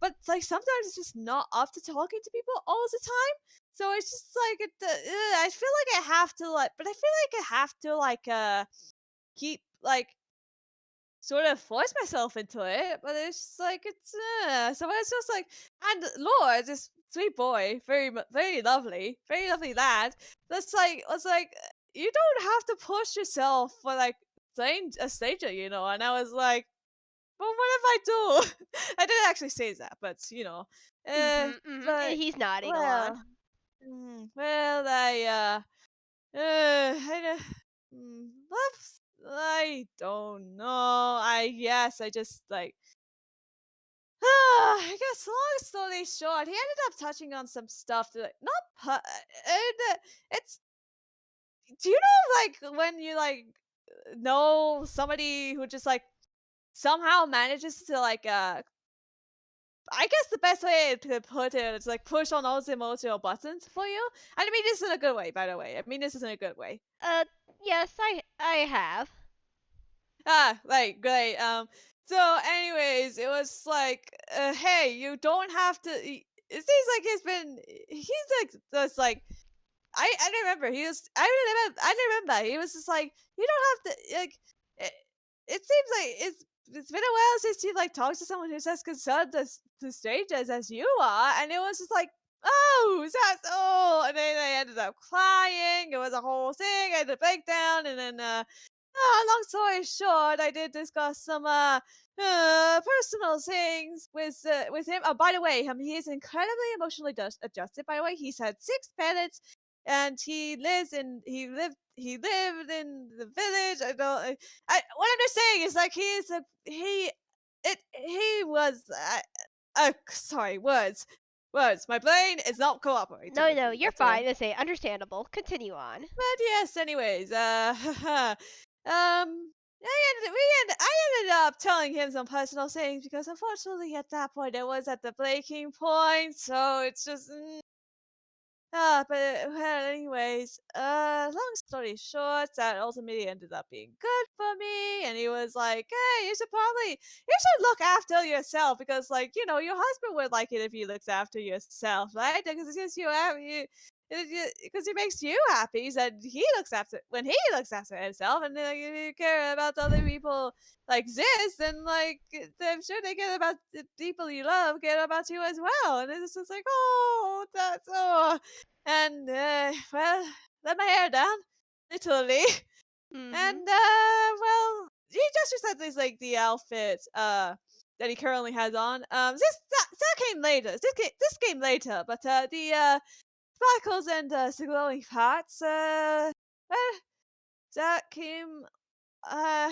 but like sometimes it's just not up to talking to people all the time. So it's just like I feel like I have to but I feel like I have to keep like sort of force myself into it, but it's just like so it's just like and Lord, this sweet boy, very lovely lad. That's like was like you don't have to push yourself for like playing a stranger, And I was like, but what if I do? I didn't actually say that, but uh, Mhm. Mhm. but He's nodding along. well, well, I I don't know. I just like I guess long story short, he ended up touching on some stuff that not it's do you know like when you like know somebody who just like somehow manages to I guess the best way to put it is like push on all those emotional buttons for you. And I mean this in a good way, by the way. I mean this is in a good way. Uh, yes, I have. Right, great. So anyways, it was like, hey, you don't have to. It seems like he's like, just like, I remember I remember he was just like, you don't have to like. It seems like it's it's been a while since you like talked to someone who's as concerned as the strangers as you are, and it was just like, oh, is that so? And then I ended up crying. It was a whole thing. I had a breakdown, and then long story short, I did discuss some personal things with him. Oh, by the way, he is incredibly emotionally adjusted. By the way, he's had 6 parents, and he lived in the village. What I'm just saying is like he was sorry, words. My brain is not cooperating No, with no, me. you're But fine. I say understandable. Continue on. yes, anyways, I ended up telling him some personal things because unfortunately at that point it was at the breaking point, so it's just but anyways, long story short, that ultimately ended up being good for me, and he was like, "Hey, you should look after yourself because, like, your husband would like it if you looked after yourself, right? Because it's just because it makes you happy that he looks after when he looks after himself, and then like, if you care about other people like this, then like I'm sure they care about the people you love, care about you as well, and it's just like, oh, that's oh." And well, let my hair down, literally. Mm-hmm. And well, he just said this like the outfit that he currently has on. That came later. This came later, but the sparkles and the glowing parts well, that came uh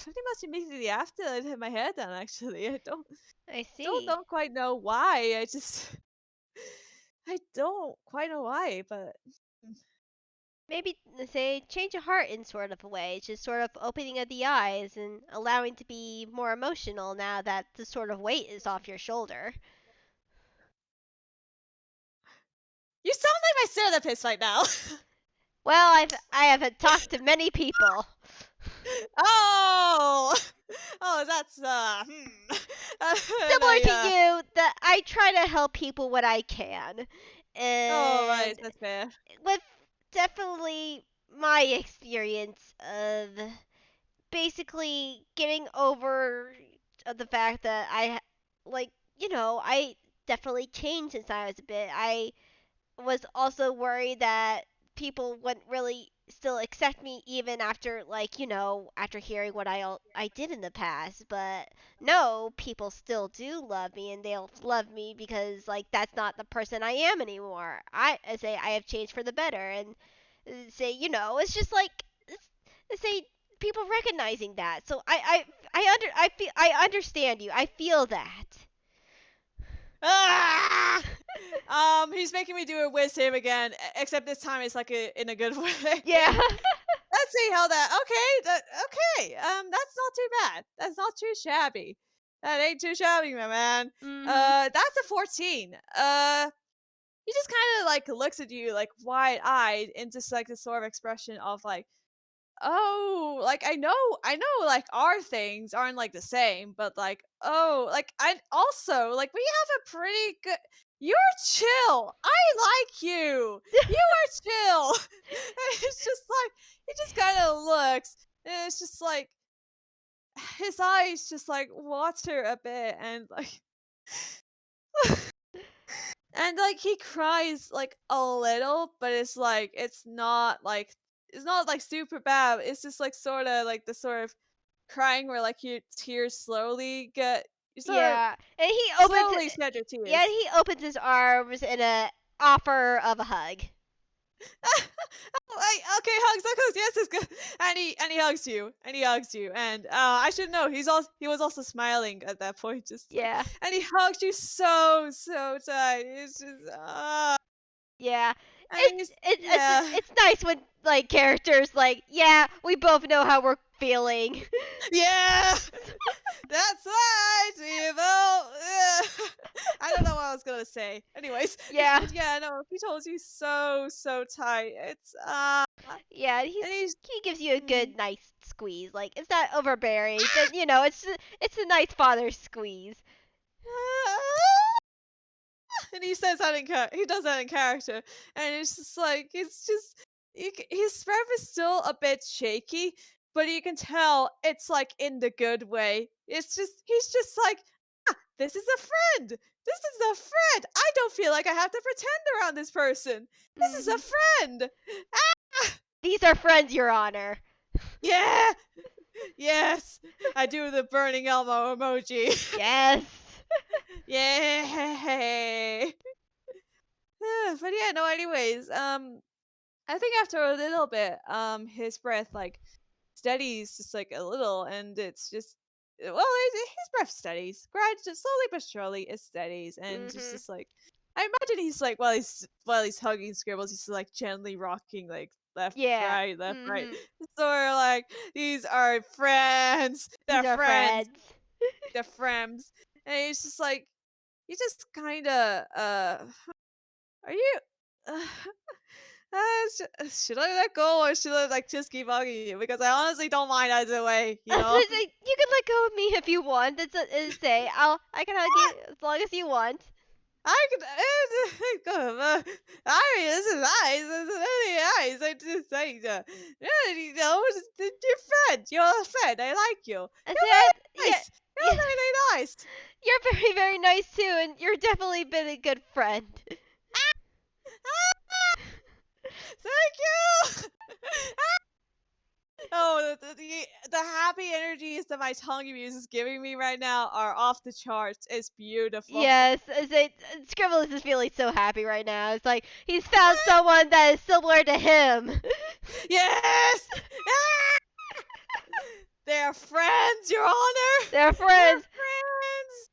pretty much immediately after I had my hair done. Actually, I don't I still see. don't quite know why. I don't quite know why, but Maybe say change of heart in sort of a way, just sort of opening of the eyes and allowing to be more emotional now that the sort of weight is off your shoulder. you sound like my therapist right now. Well, I have talked to many people. Oh, oh, that's and Similar to I you, that I try to help people when I can. oh right, And that's fair. with definitely my experience of basically getting over the fact that like, I definitely changed since I was a bit. I was also worried that people wouldn't really still accept me even after, like, after hearing what I did in the past. But no, people still do love me, and they'll love me because, like, that's not the person I am anymore. I say I have changed for the better, and say, it's just like, say people recognizing that. So I understand you. I feel that. Ah! He's making me do it with him again, except this time it's like in a good way. Yeah. Let's see how that. Okay. That's not too bad. That's not too shabby. That ain't too shabby, my man. Mhm. That's a 14. He just kind of like looks at you like wide eyed into like this sort of expression of like, oh, like I know like our things aren't like the same, but like, oh, like I also like we have a pretty good. You're chill. I like you. You are chill. And it's just like he just kind of looks, and it's just like his eyes just like water a bit, and like and like he cries like a little, but it's not like super bad. It's just like sort of like the sort of crying where like your tears slowly get you sort of Yeah. And he opens slowly shed your yeah, tears. he opens his arms in a offer of a hug. Like okay, hugs, hugs, yes, it's good. And he hugs you, and I should know he was also smiling at that point, just like, Yeah. and he hugs you so tight. It's just Yeah. and he's yeah. It's nice when like characters like, yeah, we both know how we're feeling. Yeah, that's right, evil. Yeah. I don't know what I was gonna say. Anyways, Yeah. but yeah, no, he holds you so tight. It's Yeah, and he's he gives you a mm, good nice squeeze. Like, it's not overbearing, but it's a nice father squeeze. and he says that he does that in character, and it's just like his breath is still a bit shaky, but you can tell it's like in the good way. He's just like, this is a friend. This is a friend. I don't feel like I have to pretend around this person. This is a Mhm. friend. These are friends, Your Honor. Yeah. Yes. I do the burning Elmo emoji. Yes. Yay. But yeah, no, anyways, I think after a little bit, his breath like steadies just like a little, and it's just his breath steadies, gradually, slowly but surely, it steadies, and it's Mhm. just like I imagine he's like while he's hugging Scribbles, he's like gently rocking like Yeah. left, right. Mhm. So we're like, these are friends, These are friends. they're friends, and he's just like, you just kind of are you? Should I let go or should I like just keep hugging you? Because I honestly don't mind either way, you know. You can let go of me if you want. Say I can hug you as long as you want. I could. I mean, this is nice. This is really nice. I just say, yeah, you know, you're friend. You're a friend. I like you. I You're said, very yeah, nice. yeah. You're really nice. You're very, very nice too, and you're definitely been a good friend. Thank you. Oh, the happy energies that my tongue muse is giving me right now are off the charts. It's beautiful. Yes, Scribbles is feeling so happy right now. It's like he's found someone that is similar to him. Yes! Ah! They're friends, Your Honor! They're They're friends. friends!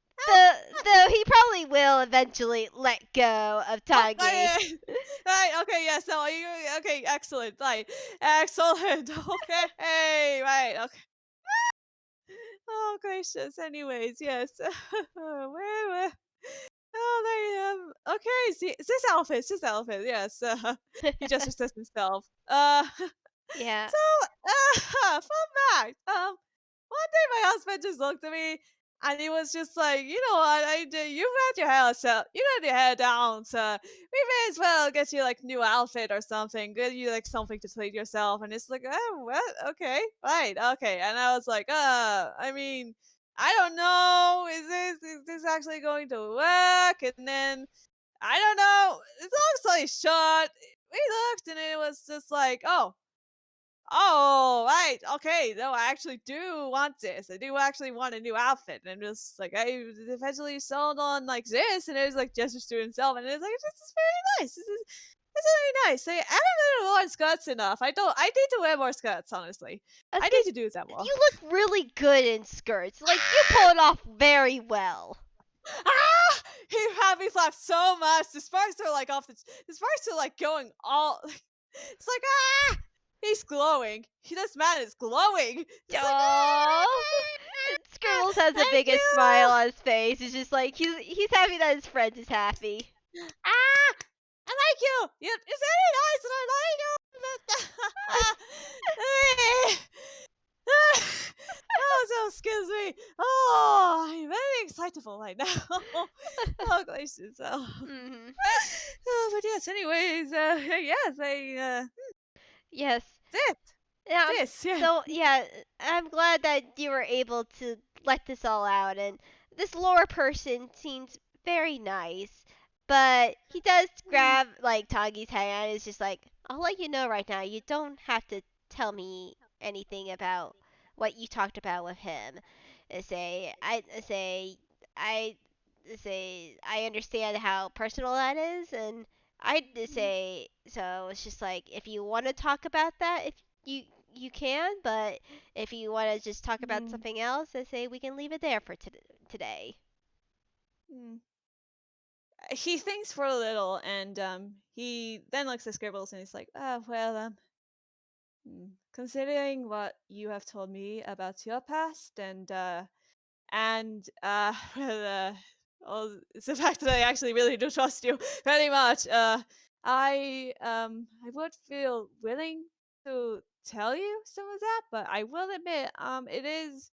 Though he probably will eventually let go of Oh, Tanguy. right, okay, yeah, so you, okay, excellent, right, excellent, okay, right, okay. Oh, gracious, anyways, yes. where, oh, there, okay, see, it's this outfit, yes, he just says himself. Yeah. So, fun fact. One day my husband just looked at me and he was just like, you know what? You've had your hair set, you had your hair down, so we may as well get you like new outfit or something. Get you like something to treat yourself. And it's like, oh, what? Okay, right, okay. And I was like, I mean, I don't know. Is this actually going to work? And then I don't know. It's long story short, we looked and it was just like, oh, right. Okay. No, I actually do want this. I do actually want a new outfit. And just like I eventually sold on like this, and it was like gestures to himself, and it's like this is very nice. This is really nice. I haven't worn skirts enough. I need to wear more skirts. Honestly, I was I gonna, need to do that more. you look really good in skirts. Like you pull it off very well. Ah! He had me laugh so much. The sparks are like off the sparks are like going all. It's like he's glowing. This man is glowing. It's like Oh, Scribbles has the thank biggest smile you. on his face. It's just like he's happy that his friend is happy. Ah, I like you. You're very nice, and I like you. Oh, so excuse me. Oh, I'm very excitable right now. Oh, gracious. Oh. Mhm. Oh, but yes. Anyways, yes, Yes. this, Yeah, yeah. so yeah, I'm glad that you were able to let this all out, and this lore person seems very nice, but he does Mm, grab like Tagi's hand. And is just like, I'll let you know right now. You don't have to tell me anything about what you talked about with him. I say I understand how personal that is, and I mm, say so. It's just like if you want to talk about that, if you you can, but if you want to just talk about mm, something else, I say we can leave it there for today. mm. He thinks for a little, and he then looks at Scribbles, and he's like, "Oh well, considering what you have told me about your past, and well, all it's the fact that I actually really do trust you very much. I would feel willing to tell you some of that, but I will admit, it is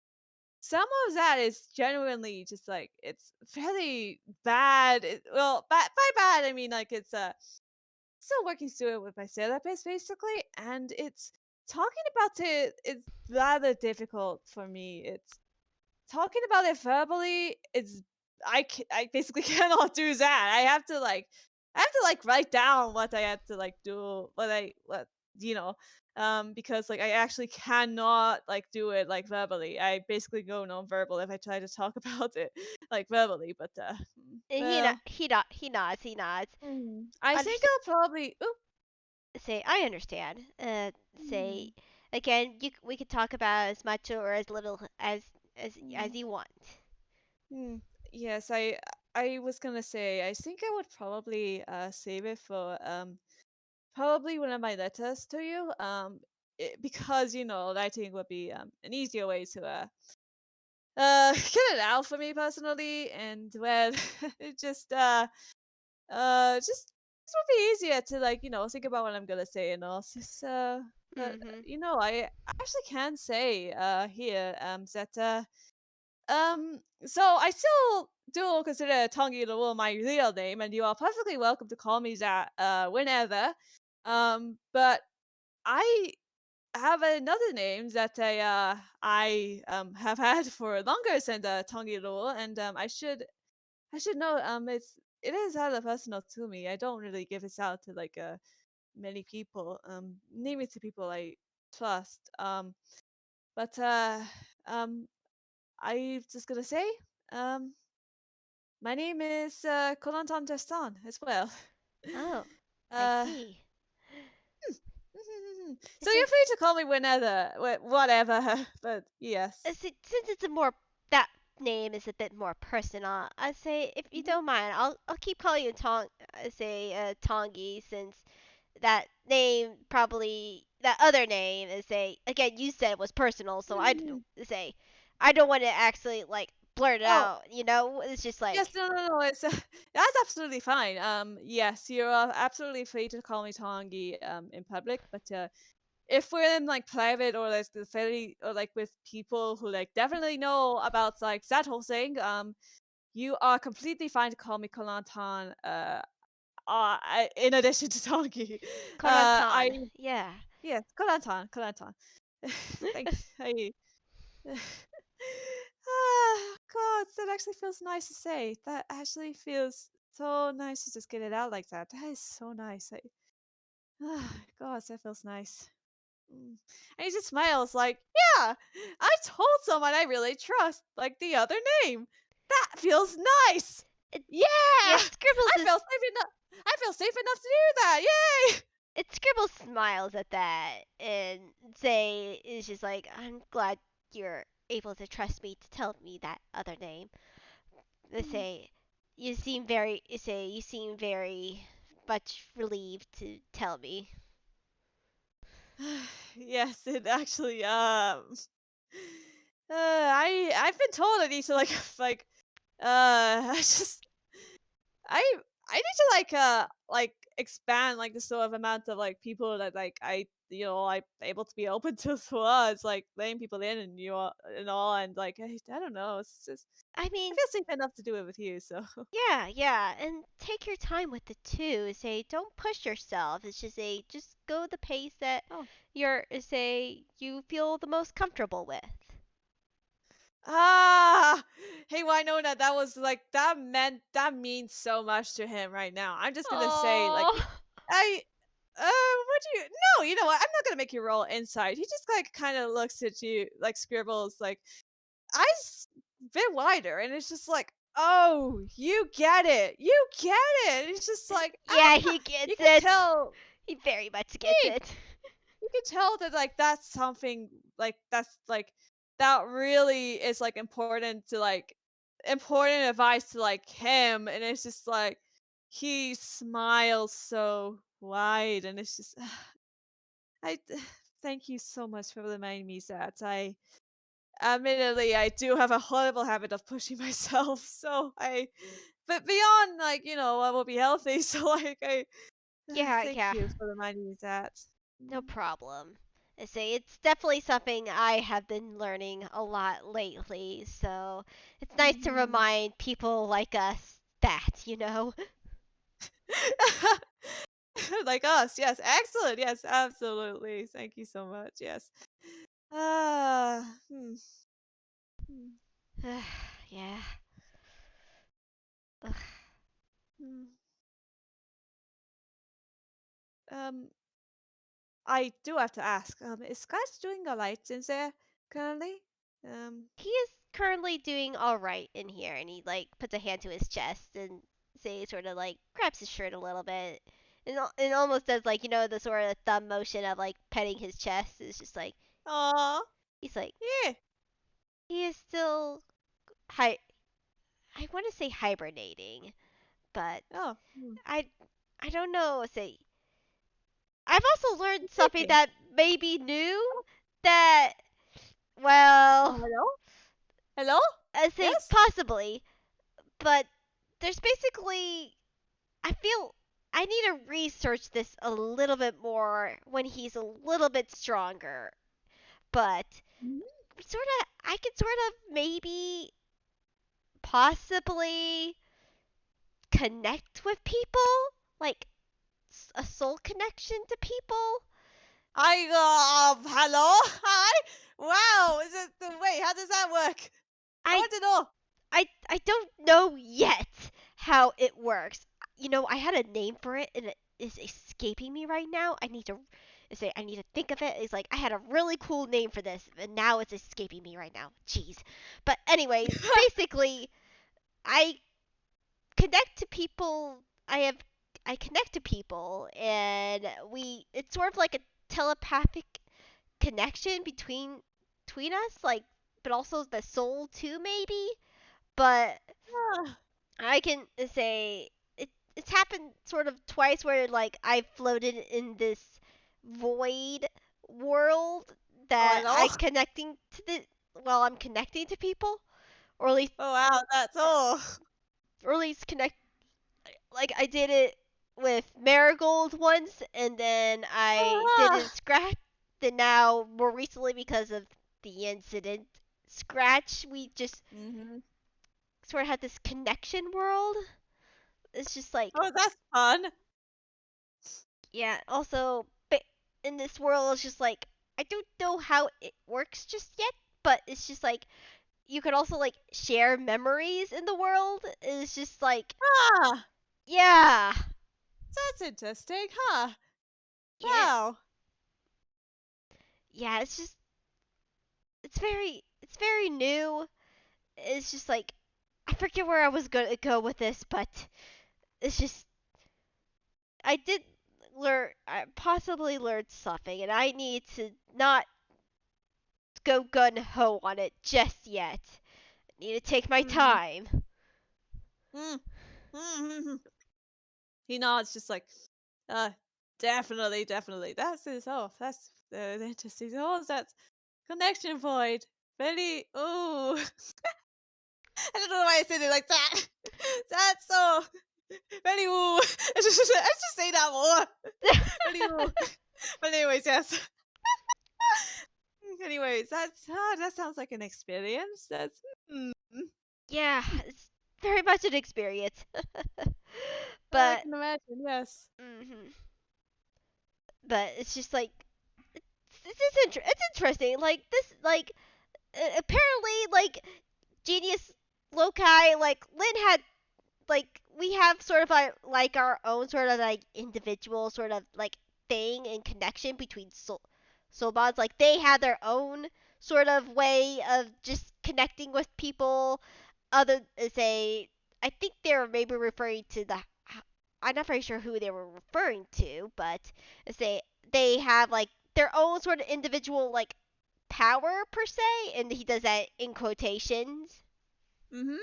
some of that is genuinely just like it's very bad. Well, by bad I mean like it's still working through it with my therapist basically, and it's talking about it is rather difficult for me. It's talking about it verbally. I basically cannot do that. I have to like write down what I have to like do, what you know, because like I actually cannot like do it like verbally. I basically go non-verbal if I try to talk about it like verbally. But And well, he nods. I think Understand. I'll probably. Oop, Say I understand. Say mm, again. We could talk about as much or as little as mm, you want. mm. Yes, I was gonna say I think I would probably save it for probably one of my letters to you. Because writing would be an easier way to get it out for me personally, and well, it just would be easier to like think about what I'm gonna say and all. But Mhm. I actually can say here that so I still do consider Tongi Lul my real name, and you are perfectly welcome to call me that whenever. But I have another name that I have had for longer than Tongi Lul, and I should know it is rather personal to me. I don't really give this out to like many people. Name it to people I trust. But I'm just gonna say um my name is Kolantan Testan as well. Oh, I uh, see. so Say you're free to call me whenever, whatever. But yes. since it's a more that name is a bit more personal, I say if you don't mind, I'll keep calling you Tongi since that name probably that other name is say again you said it was personal, so I Mhm. say I don't want to actually like blurt it Oh, out. You know, it's just like yes, no, no, no. It's that's absolutely fine. Yes, you're absolutely free to call me Tongi in public, but if we're in like private or like the very or like with people who like definitely know about like that whole thing, you are completely fine to call me Kolantan. In addition to Tongi, I Korantan. Yeah. yes, Kolantan, Kolantan. Thank I. God, that actually feels nice to say. That actually feels so nice to just get it out like that. That is so nice. God, that feels nice. And he just smiles like, yeah, I told someone I really trust, like the other name. That feels nice. It, Yeah, yeah, Scribbles I is feel safe enough. I feel safe enough to do that. Yay! it Scribbles smiles at that and say it's just like I'm glad you're able to trust me to tell me that other name. They say you seem very much relieved to tell me. Yes, it actually I've been told I need to like like I just I I need to like expand like the sort of amount of like people that like I'm able to be open to as well as like letting people in and and all and like I don't know, it's just I I mean, feel safe enough to do it with you, so yeah, and take your time with it too. Say don't push yourself. It's just just go the pace that oh. you feel the most comfortable with. Ah, hey Winona, that was like that means so much to him right now. I'm just gonna say like Oh. I what do you no, you know what? I'm not gonna make you roll insight. He just like kind of looks at you like scribbles like eyes a bit wider, and it's just like, oh, you get it, you get it. It's just like Yeah, he you gets can it. tell, He very much gets hey, it. you can tell that like that's something like that's like that really is like important to like important advice to like him, and it's just like he smiles so wide, and it's just I thank you so much for reminding me that I admittedly I do have a horrible habit of pushing myself, so I but beyond like what will be healthy, so like I Yeah, thank yeah. you for reminding me that. No Mm, problem. I say it's definitely something I have been learning a lot lately, so it's nice to mhm. remind people like us that, you know? like us. Yes, excellent. Yes, absolutely. Thank you so much. Yes. Uh, hmm. Yeah. Ugh. Hmm. Um, I do have to ask. Is Scratch doing alright in there currently? He is currently doing all right in here, and he like puts a hand to his chest and say sort of like grabs his shirt a little bit, and almost does like the sort of thumb motion of like petting his chest. It's just like Aw, he's like yeah. he is still hi. I want to say hibernating, but Oh, I I don't know. Say I've also learned something sleeping. that may be new. Oh, That well, hello? Hello? I say Yes? possibly, but there's basically I feel I need to research this a little bit more when he's a little bit stronger. But Mhm. I could sort of maybe possibly connect with people, like a soul connection to people. Hello? Hi? Wow, is it, wait, how does that work? I I want to know. I don't know yet how it works. I had a name for it and it is escaping me right now. I need to think of it. It's like I had a really cool name for this and now it's escaping me right now. Jeez. But anyways, basically I connect to people. I connect to people and we it's sort of like a telepathic connection between us, like, but also the soul too maybe. But Ah, I can say it's happened sort of twice where like I floated in this void world oh, that hello? I'm connecting to people, or at least Oh, wow, that's all. or at least connect like I did it with Marigold once, and then I did it Ah, Scratch. Then now more recently because of the incident Scratch, we just mm-hmm. sort of had this connection world. It's just like Oh, that's fun. yeah, also, but in this world, it's just like I don't know how it works just yet, but it's just like you could also like share memories in the world. It's just like Ah, yeah, that's interesting, huh? yeah, Wow. yeah. It's very new. It's just like I forget where I was gonna go with this, but it's just I possibly learned something, and I need to not go gun ho on it just yet. I need to take my Mm-hmm. time. Mm. Mm-hmm. He nods, just like, uh, definitely, definitely. That's interesting. Oh, that's connection void. Very, ooh. I don't know why I said it like that. That's so, very ooh. I just say that more. Very ooh. But anyways, yes. Anyways, that sounds like an experience. That's, hmm. Yeah, it's very much an experience. I but can imagine, yes. hmm but it's just like it's interesting. Like this, like apparently, like genius loci, like Lynn had like we have sort of like our own sort of like individual sort of like thing and connection between soul bonds. Like they had their own sort of way of just connecting with people. Other say, I think they were maybe referring to the. I'm not very sure who they were referring to, but say they have like their own sort of individual like power per se, and he does that in quotations. Mm-hmm.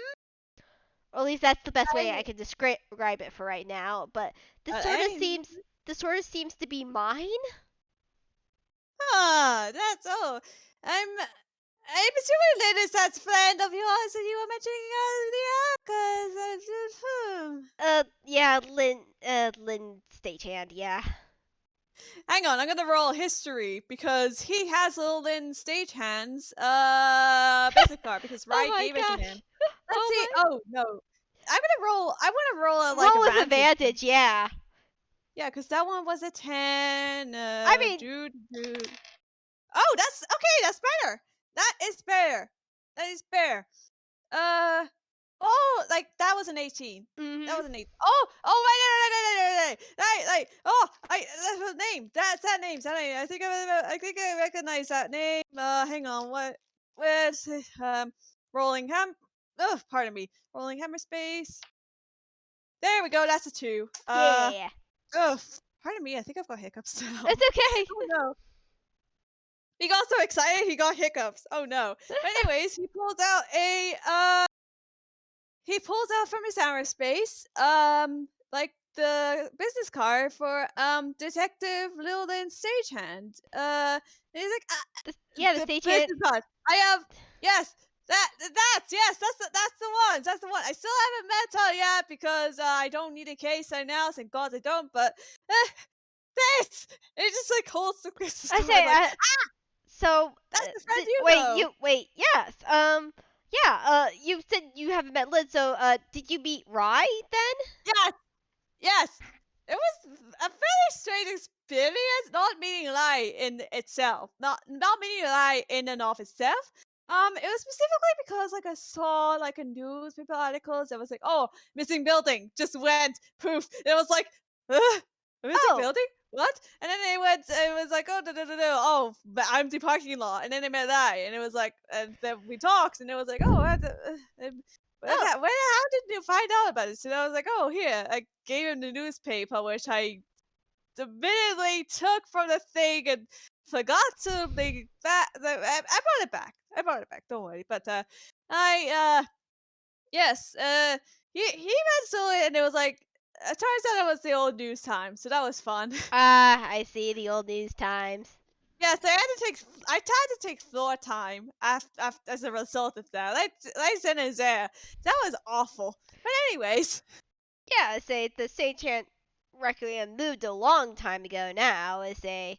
Or at least that's the best way I I, can describe it for right now. But hey. this sort of seems to be mine. Ah, that's all. I'm assuming that is that friend of yours that you were mentioning earlier, because Yeah, Lynn Stagehand, yeah. hang on, I'm gonna roll history because he has little in stagehands basic card because Oh Rye my gave it to him. gosh. Let's see. Oh Oh no, I want to roll my. like Roll with advantage. advantage, yeah. Yeah, because that one was a 10. I mean, Oh, that's okay. That's better. That is better. That is better. Uh, oh, like that was an 18. That mm-hmm. was an 8. Right. Oh, that's the name. That's that name. That name. I think I recognize that name. Hang on. Where's it? Rolling Oh, pardon me. Rolling hammer space. There we go. That's a 2. Yeah. Ugh. Pardon me. I think I've got hiccups now. It's okay. Oh no. He got so excited he got hiccups. Oh no. But anyways, he pulls out from his hammer space like the business card for Detective Littleton Stagehand. And he's like, Yeah, the the stagehand. business card. I have yes. That's the one. That's the one. I still haven't met her yet because I don't need a case right now. Thank God I don't. But this, it just like holds the business I card say, like so that's the friend you know. yes. Yeah. You said you haven't met Liz, so did you meet Rye then? Yes, yes. It was a very strange experience, not meeting lie in itself, not meeting lie in and of itself. It was specifically because like I saw like a newspaper articles that was like, oh, missing building just went poof. And it was like, a missing Oh, building? What? And then they went. It was like, oh, oh, the empty parking lot. And then they met that, and it was like, and then we talked, and it was like, oh, oh, how did you find out about this? And I was like, oh, here, I gave him the newspaper, which I admittedly took from the thing and forgot to bring back. I brought it back. I brought it back. Don't worry. But yes, he mentioned it, and it was like, it turns out it was the old news time, so that was fun. I see the old news times. Yes, I had to take floor time as a result of that. Like sentence there. That was awful. But anyways. Yeah, I say the stagehand Requiem moved a long time ago now. I say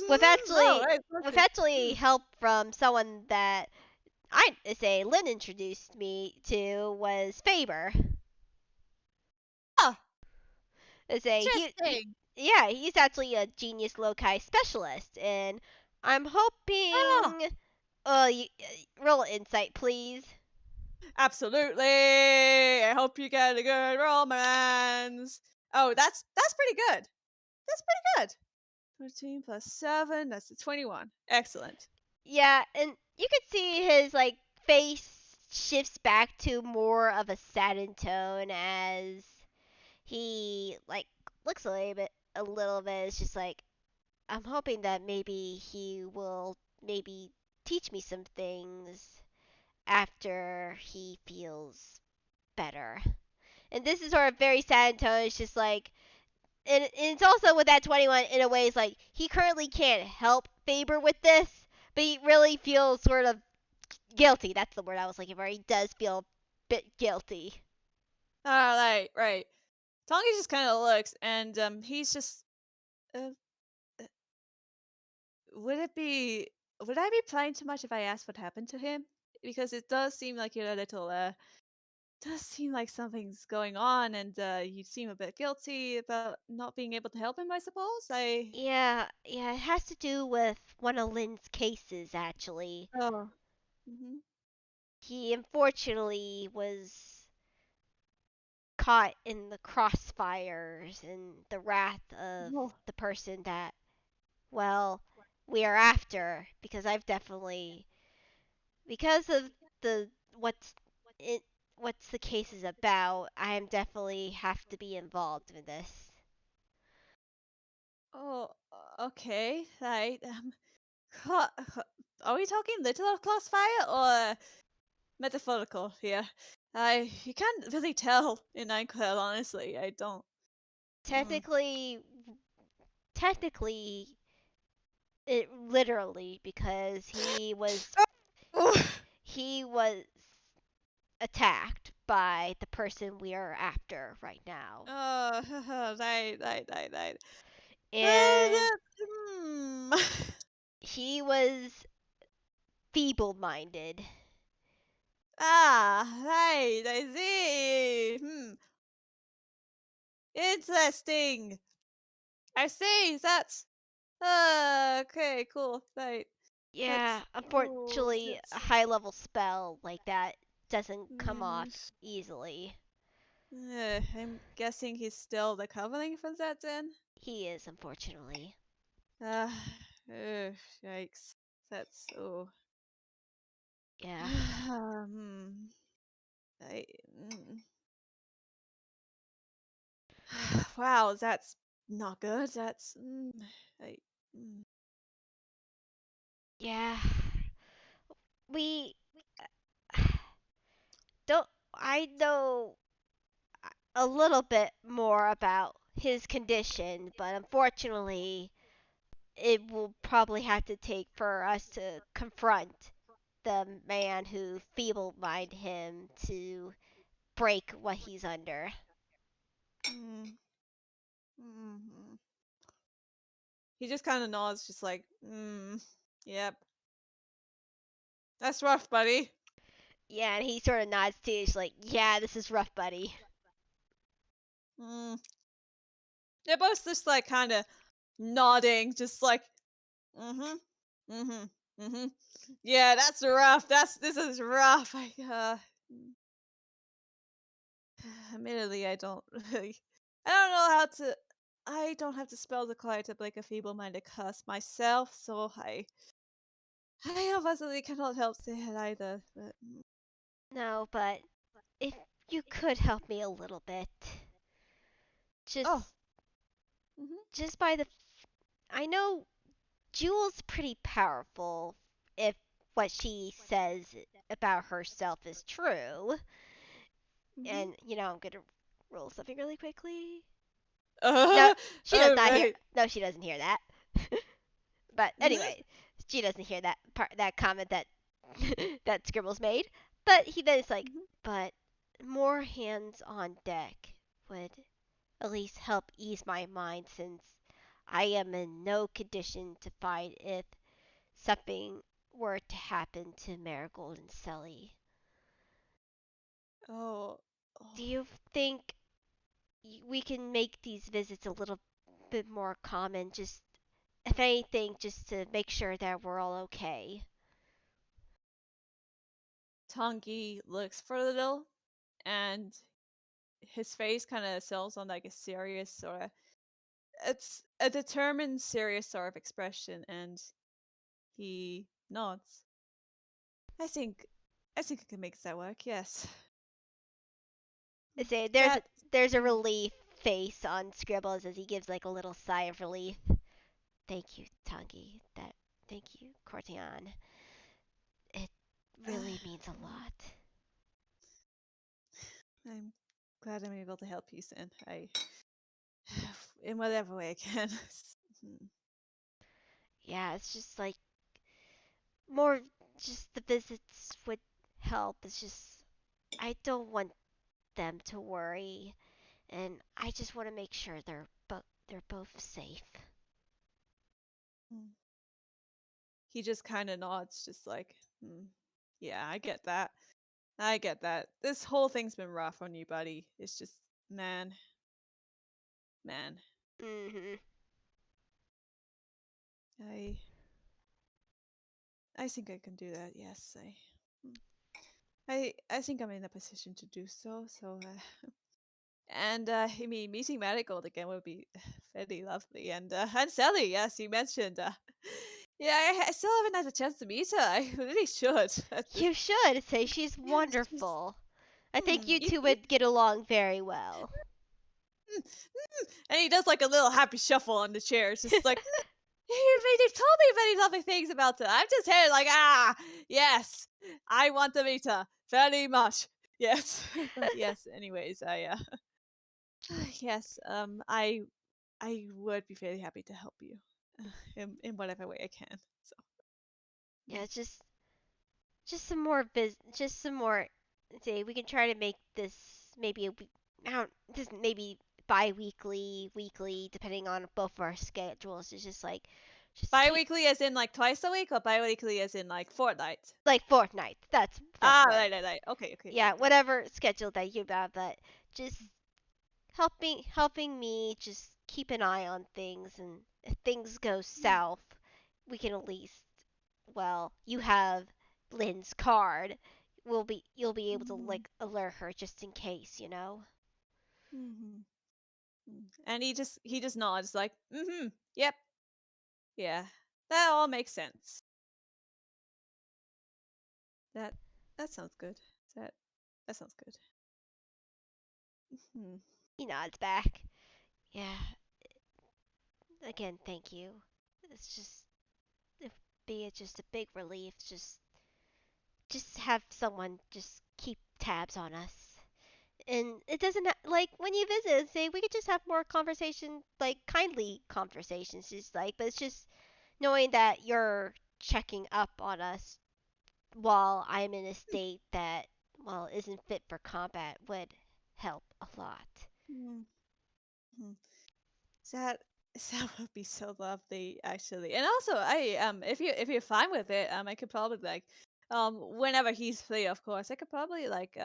Oh, right, with perfect. actually help from someone that I say Lynn introduced me to was Faber. Oh, I say interesting. yeah, he's actually a genius loci specialist, and I'm Oh, hoping. Roll insight, please. absolutely. I hope you get a good romance. Oh, that's pretty good. That's pretty good. 13 plus 7, that's a 21. Excellent. Yeah, and you could see his like face shifts back to more of a saddened tone as he like looks a little bit. It's just like I'm hoping that maybe he will maybe teach me some things after he feels better. And this is sort of very sad tone. It's just like, and it's also with that 21 in a way. It's like he currently can't help Faber with this, but he really feels sort of guilty. That's the word I was looking for. He does feel a bit guilty. Right. Tongi just kind of looks, and he's just. Uh, uh, would it be? Would I be playing too much if I asked what happened to him? Because it does seem like you're a little. Does seem like something's going on, and you seem a bit guilty about not being able to help him. I suppose. Yeah, it has to do with one of Lynn's cases, actually. Oh. Hmm. He unfortunately was caught in the crossfires and the wrath of Oh. the person that, well, we are after, because I've definitely, because of the, it, what's the case is about, I am definitely have to be involved in this. Oh. Okay. Right. Are we talking literal crossfire or metaphorical here? You can't really tell in Nyquil, honestly. I don't. Mm. Technically, technically, it literally, because he was attacked by the person we are after right now. Oh, right. And Hmm. he was feeble minded. Right. I see. Hmm. Interesting. I see. That's okay. Cool. Right. Yeah, That's unfortunately, a high level spell like that doesn't come off mm, easily. I'm guessing he's still recovering from that then. He is, unfortunately. Uh, yikes. That's so. Yeah. hmm. I, mm. Wow, that's not good. That's. I, mm. Yeah. We don't. I know a little bit more about his condition, but unfortunately, it will probably have to take for us to confront the man who feeble-minded him to break what he's under. Mm. Mm. He just kind of nods, just like, yep. That's rough, buddy. Yeah, and he sort of nods too. He's like, "Yeah, this is rough, buddy." Mm. They're both just like kind of nodding, just like, mm-hmm, mm-hmm, mm-hmm. Yeah, that's rough. This is rough. Admittedly, I don't really, I don't know how to. I don't have the spell required to break a feeble-minded curse myself, so I obviously cannot help say it either. But No, but if you could help me a little bit, just oh, mm-hmm. just by the, I know Jewel's pretty powerful if what she says about herself is true. Mm-hmm. And I'm gonna roll something really quickly. No, Uh, she does oh not hear. right. No, she doesn't hear that. But Mm-hmm. anyway, she doesn't hear that comment that that Scribbles made. But he then is like, but more hands on deck would at least help ease my mind since I am in no condition to fight if something were to happen to Marigold and Sully. Oh, Do oh. you think we can make these visits a little bit more common? Just, if anything, just to make sure that we're all okay. Tanguy looks for a little, and his face kind of settles on like a serious sort of. It's a determined, serious sort of expression, and he nods. I think, I think I can make that work. Yes. I say That. there's a relief face on Scribbles as he gives like a little sigh of relief. Thank you, Tangi. Thank you, Cortion. It really means a lot. I'm glad I'm able to help you, Sin. In whatever way I can. Yeah, it's just like more just the visits would help. It's just I don't want them to worry, and I just want to make sure they're both safe. He just kind of nods, just like, yeah, I get that. I get that. This whole thing's been rough on you, buddy. It's just, man, man. Mhm. I, I think I can do that. Yes, mm, I think I'm in a position to do so. So, and I mean, meeting Marigold again would be very lovely. And Sally, yes, you mentioned. Yeah, I still haven't had a chance to meet her. I really should. You should say she's Yeah, she's, wonderful. I think you two you would get along very well. and he does like a little happy shuffle on the chair. It's just like, they've told me many lovely things about her. I'm just here like, yes, I want to meet her very much. Yes, but yes. Anyways, yes, I would be very happy to help you in whatever way I can. So, Yeah, it's just some more just some more. Say we can try to make this maybe a week. I don't, just maybe bi-weekly, weekly, depending on both of our schedules. It's just keep bi-weekly as in like twice a week, or bi-weekly as in like fortnight. like fortnight. That's Ah, what. right, right, right. Okay, okay, okay, Yeah, got it. whatever schedule that you have, but just helping me just keep an eye on things, and if things go south, we can at least, well, you have Lynn's card. You'll be able to like alert her just in case, you know. And he just nods like, yep, yeah, that all makes sense. That that sounds good. That that sounds good. He nods back. Yeah. Again, thank you. It's just it be it just a big relief. Just have someone just keep tabs on us. And it doesn't like when you visit, say we could just have more conversation, like kindly conversations, just like. But it's just knowing that you're checking up on us while I'm in a state that, well, isn't fit for combat would help a lot. Mhm. That that would be so lovely, actually. And also, if you're fine with it, I could probably like, whenever he's free, of course, I could probably like,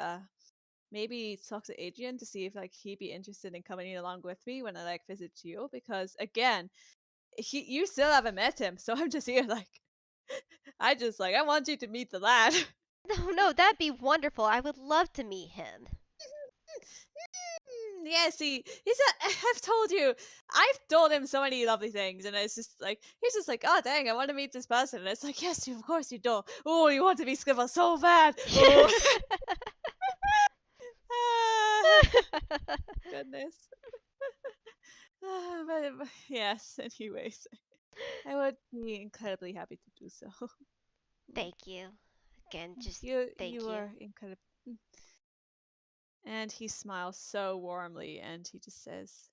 maybe talk to Adrian to see if like he'd be interested in coming along with me when I like visit you, because again, you still haven't met him, so I'm just here like, I want you to meet the lad. No, no, that'd be wonderful. I would love to meet him. Yeah, see, I've told you, I've told him so many lovely things, and it's just like, he's just like, oh, dang, I want to meet this person. And it's like, yes, of course you do. Oh, you want to meet Scribble so bad. Oh, goodness. Yes, anyways, I would be incredibly happy to do so. Thank you. Again, just thank You you. are incredible. And he smiles so warmly, and he just says,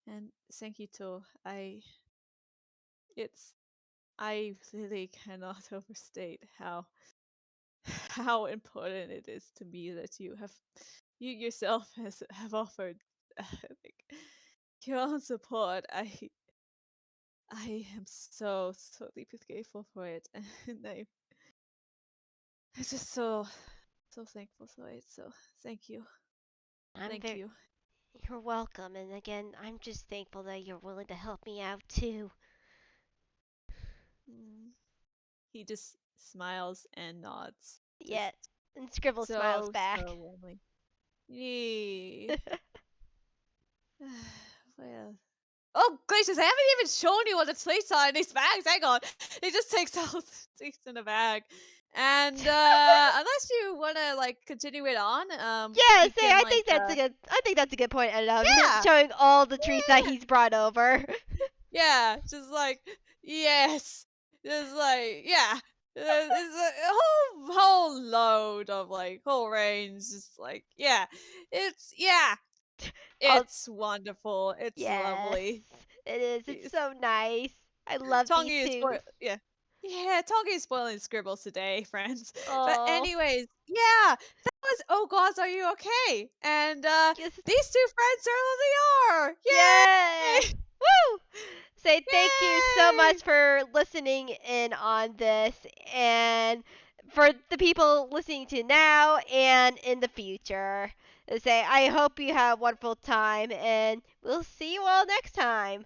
and thank you too. It's I really cannot overstate how important it is to me that you yourself have offered like, your own support. I am so deeply grateful for it, and I'm just so thankful for it. So I'm thank very. you. You're welcome. And again, I'm just thankful that you're willing to help me out too. Mm. He just smiles and nods, just Yeah. And Scribble smiles so back. warmly. Yay. Well, oh gracious! I haven't even shown you what the plates are in these bags. Hang on, he just takes out takes in a bag, and unless you wanna like continue it on, Yeah, we say can like I think that's a good point, and him yeah, showing all the treats that yeah, he's brought over. yeah, just like yes, just like yeah. It's a whole load of like whole range, just like yeah, it's yeah, All it's wonderful, it's yes, lovely. it is. It's It's so nice. I love these Tongi is two. yeah. Yeah, Tongi is spoiling Scribbles today, friends. But Oh, anyways, yeah, that was Oh Gods, Are You Okay? And yes, these two friends certainly are. yeah. Yay! Woo! Say thank you so Yay! much for listening in on this, and for the people listening to now and in the future. Say I hope you have a wonderful time, and we'll see you all next time.